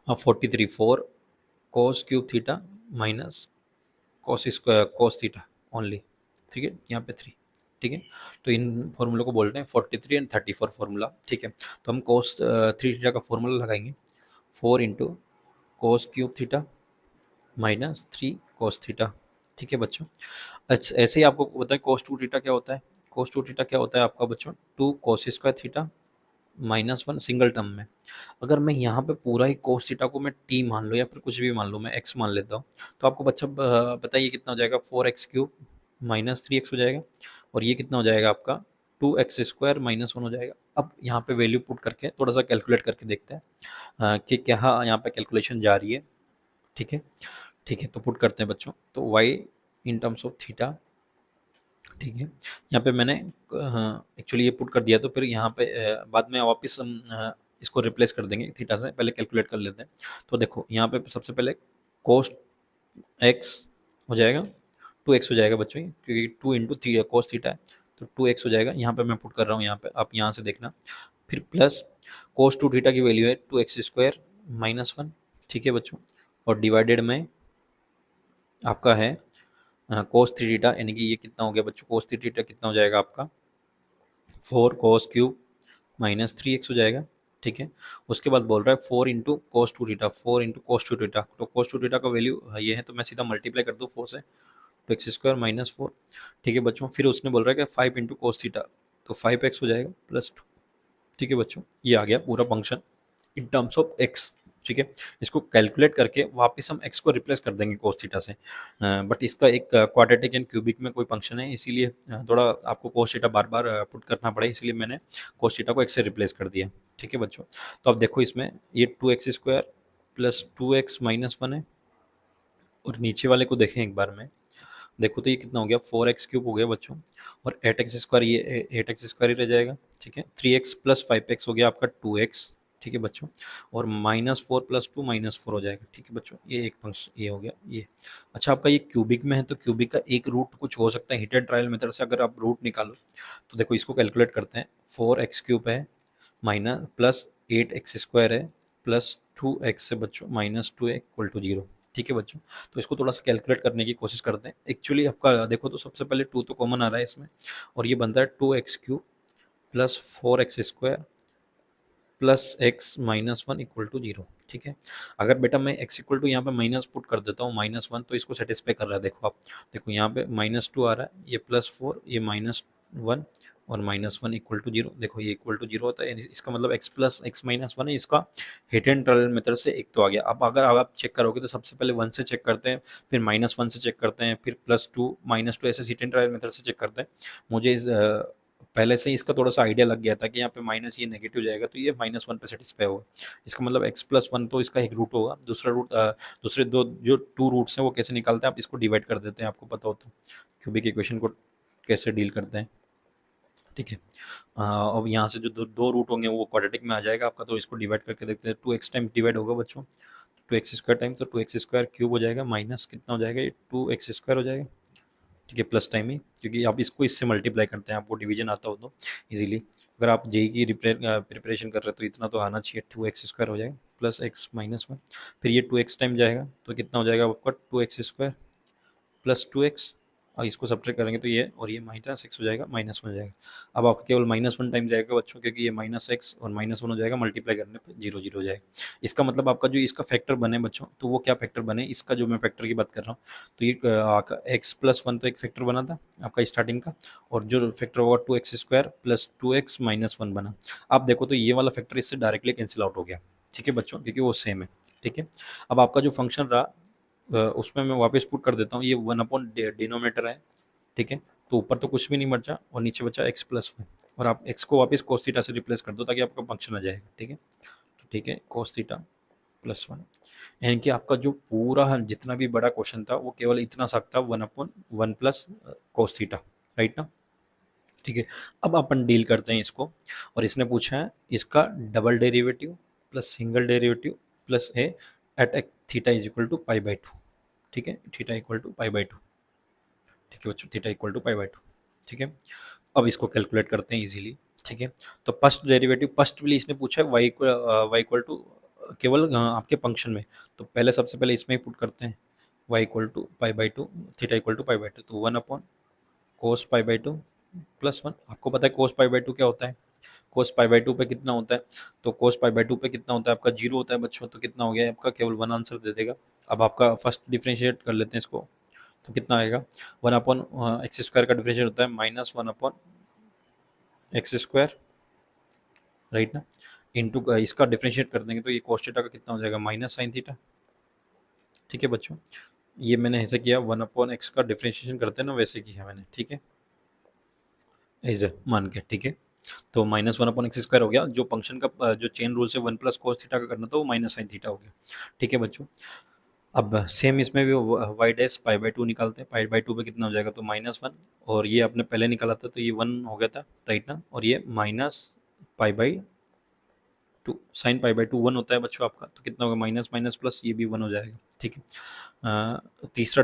43 4 cos cube theta minus cos square cos theta only, ठीक है, यहाँ पे 3, ठीक है। तो इन फॉर्मूलों को बोलते हैं 43 एंड 34 फॉर्मूला, ठीक है। तो हम कोस थ्री थीटा का फॉर्मूला लगाएंगे, 4 into cos cube theta minus 3 cos theta, ठीक है बच्चों। अच्छा, ऐसे ही आपको पता है कोस टू थीटा क्या होता है, कोस टू थीटा क्या होता है आपका बच्चों, two cos square theta minus one single term में। अगर मैं यहाँ पे पूरा ही कोस थीटा को मैं टी मान लूँ या फिर कुछ भी मान लूँ, मैं एक्स मान लेता हूँ, तो आपको बच्चा बताइए कितना हो जाएगा, 4x क्यूब माइनस 3x हो जाएगा, और ये कितना हो जाएगा आपका 2x² -1 हो जाएगा। अब यहाँ पे वैल्यू पुट करके थोड़ा सा कैलकुलेट करके देखते हैं कि क्या यहाँ पे कैलकुलेशन जा रही है। ठीक है, ठीक है, तो पुट करते हैं बच्चों। तो y in terms of theta, ठीक है, यहाँ पे मैंने एक्चुअली ये पुट कर दिया, तो फिर यहाँ पे बाद में वापस हम इसको रिप्लेस कर देंगे थीटा से। पहले कैलकुलेट कर लेते हैं। तो देखो यहाँ पे सबसे पहले कोस एक्स हो जाएगा, 2x हो जाएगा बच्चों, क्योंकि 2 इंटू थी कोस थीटा है, तो 2x हो जाएगा। यहाँ पे मैं पुट कर रहा हूँ, यहाँ पे आप यहाँ से देखना। फिर प्लस कोस 2 थीटा की वैल्यू है 2x² -1, ठीक है बच्चों, और डिवाइडेड में आपका है कोस 3 थीटा, यानी कि ये कितना हो गया बच्चों, कोस 3 थीटा कितना हो जाएगा आपका 4 cos³ -3x हो जाएगा। ठीक है, उसके बाद बोल रहा है 4 into cos 2 theta, 4 into cos 2 theta, तो कोस 2 थीटा का वैल्यू ये है, तो मैं सीधा मल्टीप्लाई कर दूँ 4 से, तो x² -4। ठीक है बच्चों, फिर उसने बोल रहा है कि 5 इंटू कोस थीटा, तो 5x हो जाएगा +2। ठीक है बच्चों, ये आ गया पूरा function in terms of x. ठीक है, इसको कैलकुलेट करके वापस हम एक्स को रिप्लेस कर देंगे कोस थीटा से। बट इसका एक क्वाड्रेटिक एंड क्यूबिक में कोई फंक्शन है, इसीलिए थोड़ा आपको कोस थीटा बार बार पुट करना पड़े, इसलिए मैंने कोस थीटा को एक्स से रिप्लेस कर दिया। ठीक है बच्चों, तो अब देखो इसमें ये 2x² +2x -1 है, और नीचे वाले को देखें एक बार में, देखो तो ये कितना हो गया 4x³ हो गया बच्चों, और 8x², ये 8x² ही रह जाएगा। ठीक है, 3x + 5x हो गया आपका 2x। ठीक है बच्चों, और -4 + 2 -4 हो जाएगा। ठीक है बच्चों, ये एक फंक्शन ये हो गया ये। अच्छा, आपका ये क्यूबिक में है, तो क्यूबिक का एक रूट कुछ हो सकता है हिट एंड ट्रायल मेथड से, अगर आप रूट निकालो तो देखो इसको कैलकुलेट करते हैं। 4x³ है माइनस प्लस 8x² है प्लस 2x है बच्चों, -2 = 0। ठीक है बच्चों, तो इसको थोड़ा सा कैलकुलेट करने की कोशिश करते हैं। एक्चुअली आपका देखो तो सबसे पहले 2 तो कॉमन आ रहा है इसमें, और ये बनता है 2x³ +4x² +x -1 = 0। ठीक है, अगर बेटा मैं x = यहाँ पे माइनस पुट कर देता हूँ -1, तो इसको सेटिस्फाई कर रहा है। देखो आप, देखो यहाँ पे -2 आ रहा है, ये +4, ये -1 और -1 = 0। देखो ये = 0 होता है, यानी इसका मतलब x + x -1 है, इसका हिट एंड ट्रायल मेथड से एक तो आ गया। अब अगर आप चेक करोगे तो सबसे पहले 1 से चेक करते हैं, फिर -1 से चेक करते हैं, फिर +2 -2, ऐसे हिट एंड ट्रायल मेथड से चेक करते हैं। मुझे इस पहले से ही इसका थोड़ा सा आइडिया लग गया था कि यहाँ पे माइनस ये नेगेटिव जाएगा, तो ये -1 पे सेटिस्फाई होगा। इसका मतलब x + 1 तो इसका एक रूट होगा। दूसरा रूट दूसरे दो जो 2 रूट्स हैं वो कैसे निकालते हैं, आप इसको डिवाइड कर देते हैं, आपको पता हो तो क्यूबिक इक्वेशन को कैसे डील करते हैं। ठीक है, अब यहाँ से जो दो रूट होंगे वो क्वाड्रेटिक में आ जाएगा आपका, तो इसको डिवाइड करके देखते हैं। 2x टाइम डिवाइड होगा बच्चों, 2x² टाइम, तो 2x² क्यूब हो जाएगा, माइनस कितना हो जाएगा, ये 2x² हो जाएगा। ठीक है, प्लस टाइम ही, क्योंकि आप इसको इससे मल्टीप्लाई करते हैं, आपको डिवीजन आता हो तो इजीली। अगर आप जेई की प्रिपरेशन कर रहे हो तो इतना तो आना चाहिए। 2x² हो जाएगा प्लस x -1, फिर ये 2x टाइम जाएगा, तो कितना हो जाएगा आपका 2x² +2x, और इसको सब्ट्रैक्ट करेंगे तो ये और ये -x हो जाएगा, -1 हो जाएगा। अब आपका केवल -1 टाइम जाएगा बच्चों, क्योंकि ये -x और -1 हो जाएगा, मल्टीप्लाई करने पे 0 0 हो जाएगा। इसका मतलब आपका जो इसका फैक्टर बने बच्चों, तो वो क्या फैक्टर बने, इसका जो मैं फैक्टर की बात कर रहा हूँ, तो ये आपका x + 1 तो एक फैक्टर बना था आपका स्टार्टिंग का, और जो फैक्टर होगा 2x² +2x -1 बना। आप देखो तो ये वाला फैक्टर इससे डायरेक्टली कैंसिल आउट हो गया। ठीक है बच्चों, क्योंकि वो सेम है। ठीक है, अब आपका जो फंक्शन रहा उसमें मैं वापस पुट कर देता हूँ, ये 1 डिनोमीटर है। ठीक है, तो ऊपर तो कुछ भी नहीं बचा, और नीचे बचा x + 1, और आप x को वापस cos थीटा से रिप्लेस कर दो ताकि आपका फंक्शन आ जाएगा। ठीक है, तो ठीक है, cos थीटा +1, यानी कि आपका जो पूरा जितना भी बड़ा क्वेश्चन था वो केवल इतना सा था, 1/1 + cos थीटा, राइट ना। ठीक है, अब अपन डील करते हैं इसको, और इसने पूछा है इसका double derivative plus single derivative plus a at theta = π/2। ठीक है, थीटा = π/2। ठीक है बच्चों, थीटा = π/2। ठीक है, अब इसको कैलकुलेट करते हैं इजीली। ठीक है, तो फर्स्ट डेरिवेटिव फर्स्ट वाली इसने पूछा है y केवल आपके फंक्शन में, तो पहले सबसे पहले इसमें ही पुट करते हैं y = π/2, थीटा = π/2, तो 1/cos π/2 +1। आपको पता है cos π/2 क्या होता है, cos π/2 पे कितना होता है, तो cos π/2 पे कितना होता है आपका 0 होता है बच्चों, तो कितना हो गया आपका, केवल 1 आंसर दे देगा। अब आपका फर्स्ट डिफ्रेंशिएट कर लेते हैं इसको, तो कितना आएगा, 1/x² का डिफरेंशियल होता है -1/x², राइट ना, इंटू इसका डिफरेंशिएट कर देंगे तो ये cos थीटा का कितना हो जाएगा, -sin थीटा। ठीक है बच्चों, ये मैंने ऐसे किया, 1/x का डिफरेंशिएशन करते हैं ना, वैसे किया मैंने। ठीक है, एज ए मान के, ठीक है। तो -1/x² हो गया। जो फंक्शन का जो चेन रूल से 1 प्लस cos थीटा का करना था वो माइनस साइन थीटा हो गया, ठीक है बच्चों। अब सेम इसमें भी वाई डैश पाई/2 निकालते हैं। पाई/2 पे कितना हो जाएगा, तो -1, और ये आपने पहले निकाला था तो ये 1 हो गया था, राइट ना, और ये -पाई/2, साइन पाई/2 1 होता है बच्चों आपका, तो कितना होगा, माइनस माइनस प्लस, ये भी 1 हो जाएगा, ठीक है। तीसरा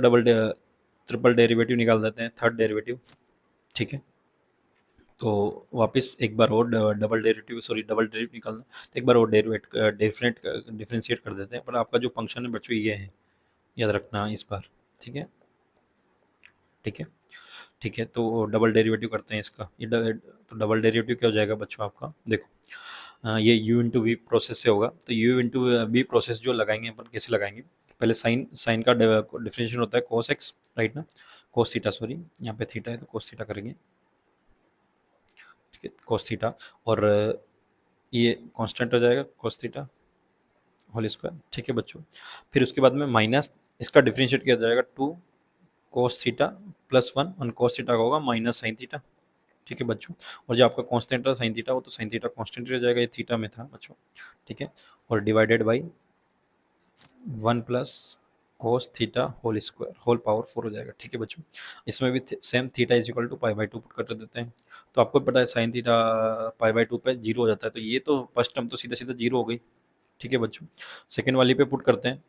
ट्रिपल डेरिवेटिव निकाल देते हैं, थर्ड डेरिवेटिव, ठीक है। तो वापस एक बार और डबल डेरिवेटिव निकालना है, तो एक बार और डिफरेंशिएट कर देते हैं, पर आपका जो फंक्शन है बच्चों ये है, याद रखना इस बार, ठीक है, ठीक है, ठीक है। तो डबल डेरिवेटिव करते हैं इसका, तो डबल डेरिवेटिव क्या हो जाएगा बच्चों आपका, देखो ये u इंटू वी प्रोसेस से होगा, तो u इंटू वी प्रोसेस जो लगाएंगे अपन, कैसे लगाएंगे, पहले साइन साइन का डिफरेंशिएशन होता है कोस एक्स, राइट ना, कोस थीटा, सॉरी यहाँ पे थीटा है तो कोस थीटा करेंगे, ठीक है, कोस थीटा, और ये कांस्टेंट हो जाएगा कोस थीटा होल स्क्वायर, ठीक है बच्चों। फिर उसके बाद में माइनस, इसका डिफरेंशिएट किया जाएगा 2 कोस थीटा प्लस 1, और कोस थीटा का होगा माइनस साइन थीटा, ठीक है बच्चों। और जो आपका कांस्टेंट था साइन थीटा, वो तो साइन थीटा कांस्टेंट रह जाएगा, ये थीटा में था बच्चों, ठीक है। और divided by 1 plus cos theta whole square whole power 4 हो जाएगा, ठीक है बच्चों। इसमें भी same theta is equal to पाई/2 पुट कर देते हैं, तो आपको पता है साइन थीटा पाई/2 पे जीरो हो जाता है, तो ये तो फर्स्ट टर्म तो सीधा सीधा जीरो हो गई, ठीक है बच्चों। सेकेंड वाली पे पुट करते हैं,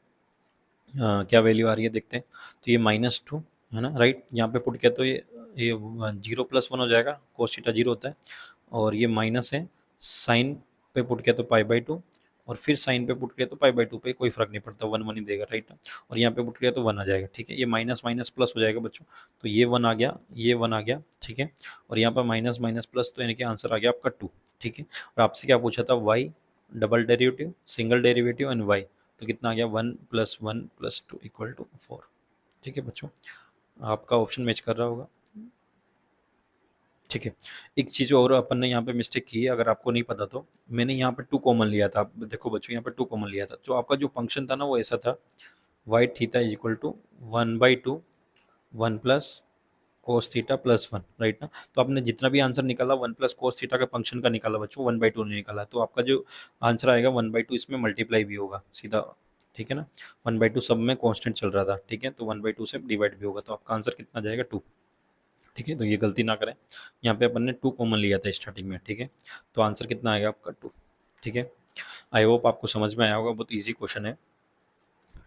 क्या वैल्यू आ रही है देखते हैं, तो ये -2 है ना, राइट, यहाँ पे पुट किया तो ये 0 + 1 हो जाएगा, कोस थीटा जीरो होता है, और ये माइनस है, साइन पे पुट किया तो पाई/2, और फिर साइन पे पुट किया तो पाई/2 पे कोई फर्क नहीं पड़ता, 1 1 ही देगा, राइट ना, और यहाँ पे पुट किया तो 1 आ जाएगा, ठीक है। ये माइनस माइनस प्लस हो जाएगा बच्चों, तो ये 1 आ गया, ये 1 आ गया, ठीक है, और यहाँ पर माइनस माइनस प्लस, तो यानी कि आंसर आ गया आपका 2, ठीक है। और आपसे क्या पूछा था, Y double derivative, single derivative and Y, तो कितना आ गया, 1 + 1 + 2 = 4, ठीक है बच्चों। आपका ऑप्शन मैच कर रहा होगा, ठीक है। एक चीज़ और अपन ने यहाँ पे मिस्टेक की है, अगर आपको नहीं पता तो, मैंने यहाँ पे 2 कॉमन लिया था, आप देखो बच्चों यहाँ पे 2 कॉमन लिया था, जो आपका जो फंक्शन था ना वो ऐसा था, Y theta is equal to 1/2 1 plus cos theta plus 1, right ना, तो आपने जितना भी आंसर निकाला 1 प्लस कोस थीटा का फंक्शन का निकाला बच्चों, 1/2 नहीं निकाला, तो आपका जो आंसर आएगा 1/2 इसमें मल्टीप्लाई भी होगा सीधा, ठीक है ना, 1/2 सब में कांस्टेंट चल रहा था, ठीक है, तो 1/2 से डिवाइड भी होगा, तो आपका आंसर कितना जाएगा, 2, ठीक है। तो ये गलती ना करें, यहाँ पे अपन ने 2 कॉमन लिया था स्टार्टिंग में, ठीक है, तो आंसर कितना आएगा आपका 2, ठीक है। आई होप आपको समझ में आया होगा, बहुत ईजी क्वेश्चन है,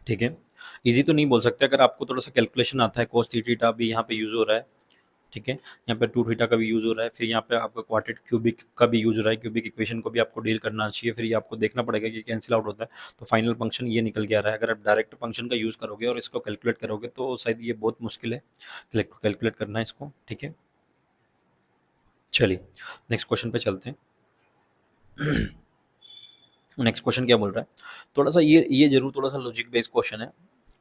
ठीक है। ईजी तो नहीं बोल सकते, अगर आपको थोड़ा सा कैलकुलेशन आता है, कोस थीटा भी यहाँ पे यूज़ हो रहा है, ठीक है, यहाँ पे 2 थीटा का भी यूज़ हो रहा है, फिर यहाँ पे आपका क्वाड्रेटिक क्यूबिक का भी यूज़ हो रहा है, क्यूबिक इक्वेशन को भी आपको डील करना चाहिए, फिर ये आपको देखना पड़ेगा कि कैंसिल आउट होता है, तो फाइनल फंक्शन ये निकल के आ रहा है। अगर आप डायरेक्ट फंक्शन का यूज़ करोगे और इसको कैलकुलेट करोगे तो शायद ये बहुत मुश्किल है कैलकुलेट करना इसको, ठीक है। चलिए नेक्स्ट क्वेश्चन पे चलते हैं। नेक्स्ट क्वेश्चन क्या बोल रहा है, थोड़ा सा ये जरूर थोड़ा सा लॉजिक बेस्ड क्वेश्चन है,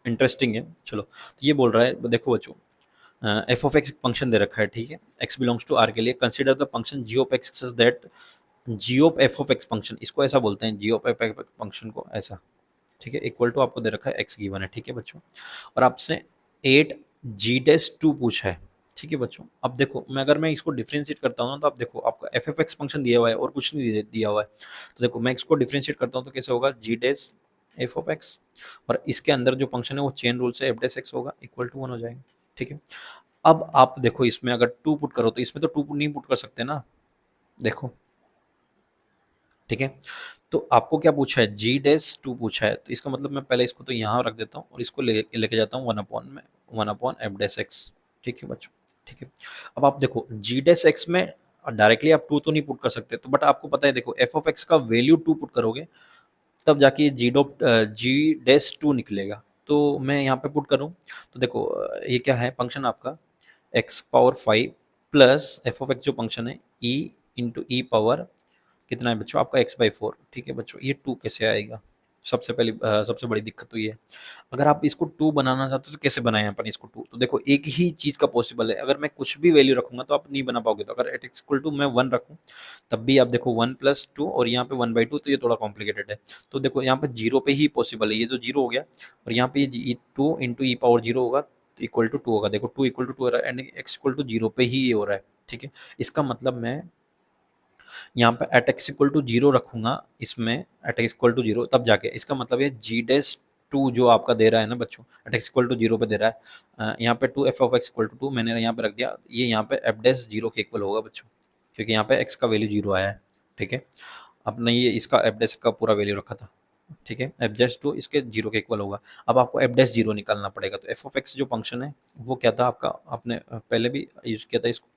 इंटरेस्टिंग है, चलो। तो ये बोल रहा है, देखो बच्चों, एफ ऑफ एक्स फंक्शन दे रखा है, ठीक है, एक्स बिलोंग्स टू आर के लिए consider the function G of X such that, G of F of X function, इसको ऐसा बोलते हैं, जी ऑफ एफ फंक्शन को ऐसा, ठीक है, इक्वल टू आपको दे रखा है एक्स गिवन है, ठीक है बच्चों, और आपसे 8g-2 पूछा है, ठीक है बच्चों। अब देखो मैं इसको डिफरेंशिएट करता हूँ ना, तो आप देखो आपका एफ एफ एक्स फंक्शन दिया हुआ है और कुछ नहीं दिया हुआ है, तो देखो मैं इसको डिफरेंशिएट करता हूँ तो कैसे होगा, जी डैश एफ ऑफ एक्स, और इसके अंदर जो फंक्शन है वो चेन रूल से एफ डैश एक्स होगा, इक्वल टू 1 हो जाएगा, ठीक है। अब आप देखो इसमें अगर 2 पुट करो तो इसमें तो 2 नहीं पुट कर सकते ना, देखो, ठीक है। तो आपको क्या पूछा है, g-2 पूछा है, तो इसका मतलब मैं पहले इसको तो यहाँ रख देता हूँ और इसको लेके जाता हूँ 1/f(x), ठीक है बच्चों, ठीक है। अब आप देखो g-x में डायरेक्टली आप 2 तो नहीं पुट कर सकते, तो बट आपको पता है, देखो एफ ऑफ एक्स का वैल्यू 2 पुट करोगे तब जाके g-2 निकलेगा, तो मैं यहाँ पे पुट करूँ, तो देखो ये क्या है फंक्शन आपका, x⁵ plus F of x जो फंक्शन है e कितना है बच्चों आपका x/4, ठीक है बच्चों। ये 2 कैसे आएगा, सबसे बड़ी दिक्कत तो ये है, अगर आप इसको 2 बनाना चाहते हो तो कैसे बनाएं अपन इसको 2, तो देखो एक ही चीज़ का पॉसिबल है, अगर मैं कुछ भी वैल्यू रखूंगा तो आप नहीं बना पाओगे, तो अगर एट इक्वल टू मैं 1 रखूँ तब भी आप देखो 1 + 2 और यहाँ पे 1/2, तो ये थोड़ा कॉम्प्लिकेटेड है, तो देखो यहाँ पे जीरो पे ही पॉसिबल है, ये तो जीरो हो गया, और यहाँ पे ये 2 × e⁻0 होगा, इक्वल टू 2 होगा, देखो 2 = 2 हो रहा है, एंड x = 0 पे ही ये हो रहा है, ठीक है। इसका मतलब मैं यहाँ पे at x equal to zero रखूंगा, इसमें at x equal to zero, तब जाके इसका मतलब ये जी डैश टू जो आपका दे रहा है ना बच्चों, at x equal to zero पे दे रहा है, यहाँ पे two F of X equal to two मैंने यहाँ पे रख दिया, ये यहाँ पे एफ डैश जीरो के इक्वल होगा बच्चों, क्योंकि यहाँ पे एक्स का वैल्यू जीरो आया है। ठीक है, अपने ये इसका एफ डैश का पूरा वैल्यू रखा था। ठीक है, एफ डैश टू इसके जीरो के इक्वल होगा। अब आपको एफ डैश जीरो निकालना पड़ेगा, तो एफ ऑफ एक्स जो फंक्शन है वो क्या था आपका, आपने पहले भी यूज किया था इसको,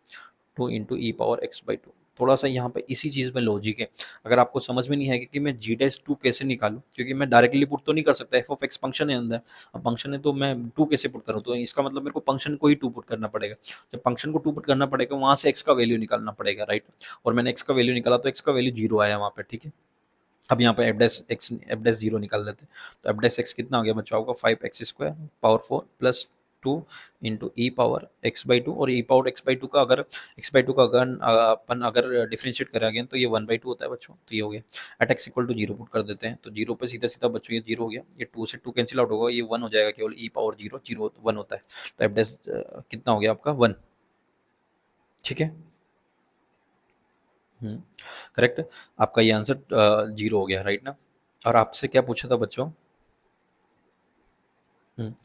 two into E power x by two. थोड़ा सा यहाँ पे इसी चीज़ में लॉजिक है। अगर आपको समझ में नहीं है कि मैं जी डैश टू कैसे निकालूं, क्योंकि मैं डायरेक्टली पुट तो नहीं कर सकता, एफ ऑफ एक्स फंक्शन है अंदर, अब फंक्शन है तो मैं टू कैसे पुट करूँ, तो इसका मतलब मेरे को फंक्शन को ही टू पुट करना पड़ेगा। जब फंक्शन को टू पुट करना पड़ेगा वहाँ से एक्स का वैल्यू निकालना पड़ेगा, राइट। और मैंने एक्स का वैल्यू निकाला तो एक्स का वैल्यू जीरो आया वहाँ पे। ठीक है, अब यहाँ पे एफ डैश जीरो निकाल लेते हैं, तो एफ डैश एक्स कितना हो गया बच्चों आपका, five x square power four plus two into E power x by two. और ई पावर एक्स बाई टू का अगर एक्स बाई टू का अगर अपन अगर डिफ्रेंशिएट करें अगेन तो ये वन बाई टू होता है बच्चों, तो ये हो गया। At x equal to zero put कर देते हैं, तो जीरो पे सीधा सीधा बच्चों ये जीरो हो गया, ये टू से टू कैंसिल आउट होगा, ये वन हो जाएगा, केवल ई पावर जीरो जीरो वन होता है, तो एफ डैश कितना हो गया आपका वन। ठीक है, करेक्ट। आपका ये आंसर जीरो हो गया, राइट ना। और आपसे क्या पूछा था बच्चों,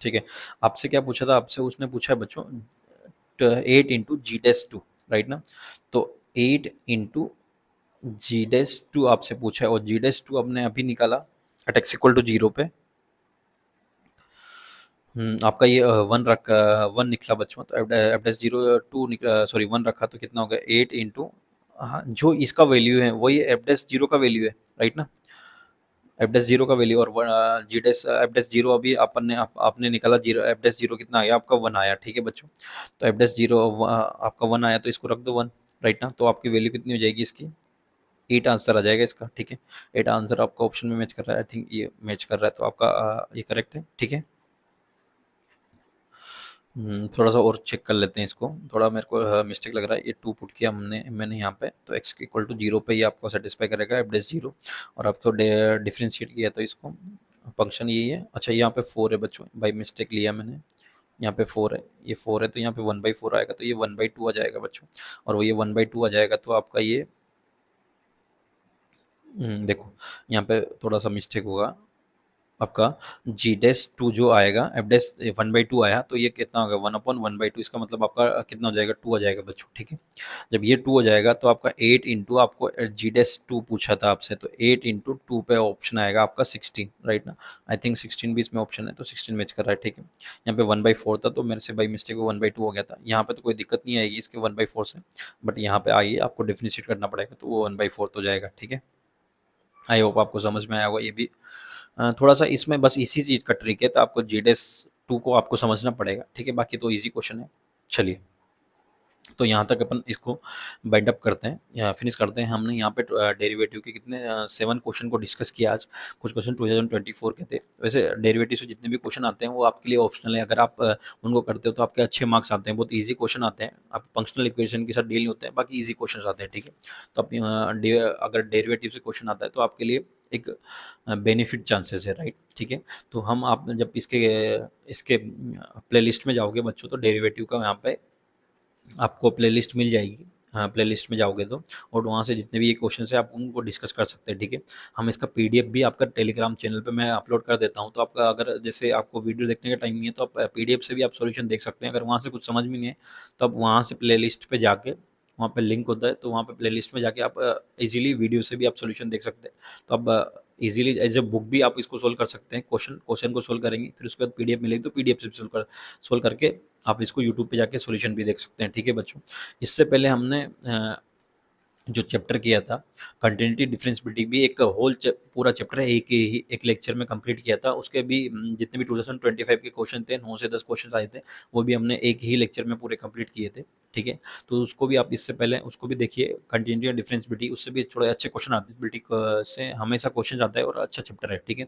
ठीक है, आपसे क्या पूछा था, आपसे उसने पूछा है बच्चों at into G dash two, right ना। तो at into G dash two आपसे पूछा है, और जी डैश टू आपने अभी निकाला at x equal to zero पे। आपका ये वन निकला बच्चों, तो F dash zero two sorry one रखा, तो कितना हो गया एट इंटू, हाँ जो इसका वैल्यू है वही एफ डैश जीरो का वैल्यू है, राइट ना। एफ डैश जीरो का वैल्यू और जी डैश एफ डैश जीरो अभी अपन ने आपने निकाला, जीरो एफ डैश जीरो कितना आया आपका वन आया। ठीक है बच्चों, तो एफ डैश जीरो आपका वन आया, तो इसको रख दो वन, राइट ना। तो आपकी वैल्यू कितनी हो जाएगी इसकी, एट आंसर आ जाएगा इसका। ठीक है, एट आंसर आपका ऑप्शन में मैच कर रहा है, आई थिंक ये मैच कर रहा है, तो आपका ये करेक्ट है। ठीक है, थोड़ा सा और चेक कर लेते हैं इसको, थोड़ा मेरे को मिस्टेक लग रहा है, ये टू पुट किया मैंने यहाँ पे, तो एक्स इक्वल टू जीरो पे ये आपको सेटिस्फाई करेगा एफ डैश जीरो, और आपको डिफ्रेंशिएट किया तो इसको फंक्शन यही है। अच्छा यहाँ पे फोर है बच्चों, बाई मिस्टेक लिया मैंने, यहाँ पे फोर है, ये फोर है, तो यहाँ पे वन बाई फोर आएगा, तो ये वन बाई टू आ जाएगा बच्चों, और वो ये वन बाई टू आ जाएगा, तो आपका ये देखो यहाँ पे थोड़ा सा मिस्टेक होगा आपका, जी डैश टू जो आएगा F dash one by two आया, तो ये कितना होगा one upon one by two, इसका मतलब आपका कितना हो जाएगा टू आ जाएगा बच्चों। ठीक है, जब ये टू हो जाएगा तो आपका एट इंटू आपको जी डैश टू पूछा था आपसे, तो एट इंटू टू पे ऑप्शन आएगा आपका सिक्सटीन, राइट ना। आई थिंक सिक्सटीन भी इसमें ऑप्शन है, तो सिक्सटीन मैच कर रहा है। ठीक है, यहाँ पे वन बाई फोर था, तो मेरे से by mistake one by two हो गया था, यहाँ पे तो कोई दिक्कत नहीं आएगी इसके वन बाई फोर से, बट यहाँ पे आइए आपको डिफरेंशिएट करना पड़ेगा, तो वो वन बाई फोर तो जाएगा। ठीक है, आई होप आपको समझ में आया होगा ये भी। थोड़ा सा इसमें बस इसी चीज़ का ट्रिक है, तो आपको जेडेस टू को आपको समझना पड़ेगा। ठीक है, बाकी तो इजी क्वेश्चन है। चलिए, तो यहाँ तक अपन इसको बाइंड अप करते हैं या फिनिश करते हैं। हमने यहाँ पे डेरिवेटिव के कितने सेवन क्वेश्चन को डिस्कस किया आज। कुछ क्वेश्चन 2024 के थे। वैसे डेरिवेटिव से जितने भी क्वेश्चन आते हैं वो आपके लिए ऑप्शनल है, अगर आप उनको करते हो तो आपके अच्छे मार्क्स आते हैं, बहुत ईजी क्वेश्चन आते हैं, आप फंक्शनल इक्वेशन के साथ डील नहीं होते हैं, बाकी ईजी क्वेश्चन आते हैं। ठीक है, तो आप अगर डेरिवेटिव से क्वेश्चन आता है तो आपके लिए एक बेनिफिट चांसेस है, राइट। ठीक है, तो हम आप जब इसके इसके प्लेलिस्ट में जाओगे बच्चों, तो डेरिवेटिव का यहाँ पे आपको प्लेलिस्ट मिल जाएगी। हाँ, प्लेलिस्ट में जाओगे तो, और वहाँ से जितने भी ये क्वेश्चन है आप उनको डिस्कस कर सकते हैं। ठीक है, हम इसका पीडीएफ भी आपका टेलीग्राम चैनल पे मैं अपलोड कर देता हूँ, तो आपका अगर जैसे आपको वीडियो देखने का टाइम नहीं है तो आप पीडीएफ से भी आप सॉल्यूशन देख सकते हैं। अगर वहाँ से कुछ समझ में नहीं है तो आप वहाँ से प्लेलिस्ट पे जाके, वहाँ पे लिंक होता है, तो वहाँ पे प्लेलिस्ट में जाके आप इजीली वीडियो से भी आप सॉल्यूशन देख सकते हैं। तो आप इजीली एज ए बुक भी आप इसको सोल्व कर सकते हैं, क्वेश्चन क्वेश्चन को सोल्व करेंगे, फिर उसके बाद पीडीएफ मिलेगी तो पीडीएफ से सोल्व करके आप इसको यूट्यूब पे जाके सॉल्यूशन भी देख सकते हैं। ठीक है बच्चों, इससे पहले हमने जो चैप्टर किया था कंटिन्यूटी डिफरेंशियबिलिटी भी एक पूरा चैप्टर है, एक लेक्चर में कंप्लीट किया था। उसके भी जितने भी 2025 के क्वेश्चन थे, 9 से 10 क्वेश्चन आए थे, वो भी हमने एक ही लेक्चर में पूरे कंप्लीट किए थे। ठीक है, तो उसको भी आप इससे पहले उसको भी देखिए, कंटिन्यूटी डिफरेंशियबिलिटी, उससे भी थोड़े अच्छे क्वेश्चन आते हैं। से हमेशा क्वेश्चन आता है और अच्छा चैप्टर है। ठीक है।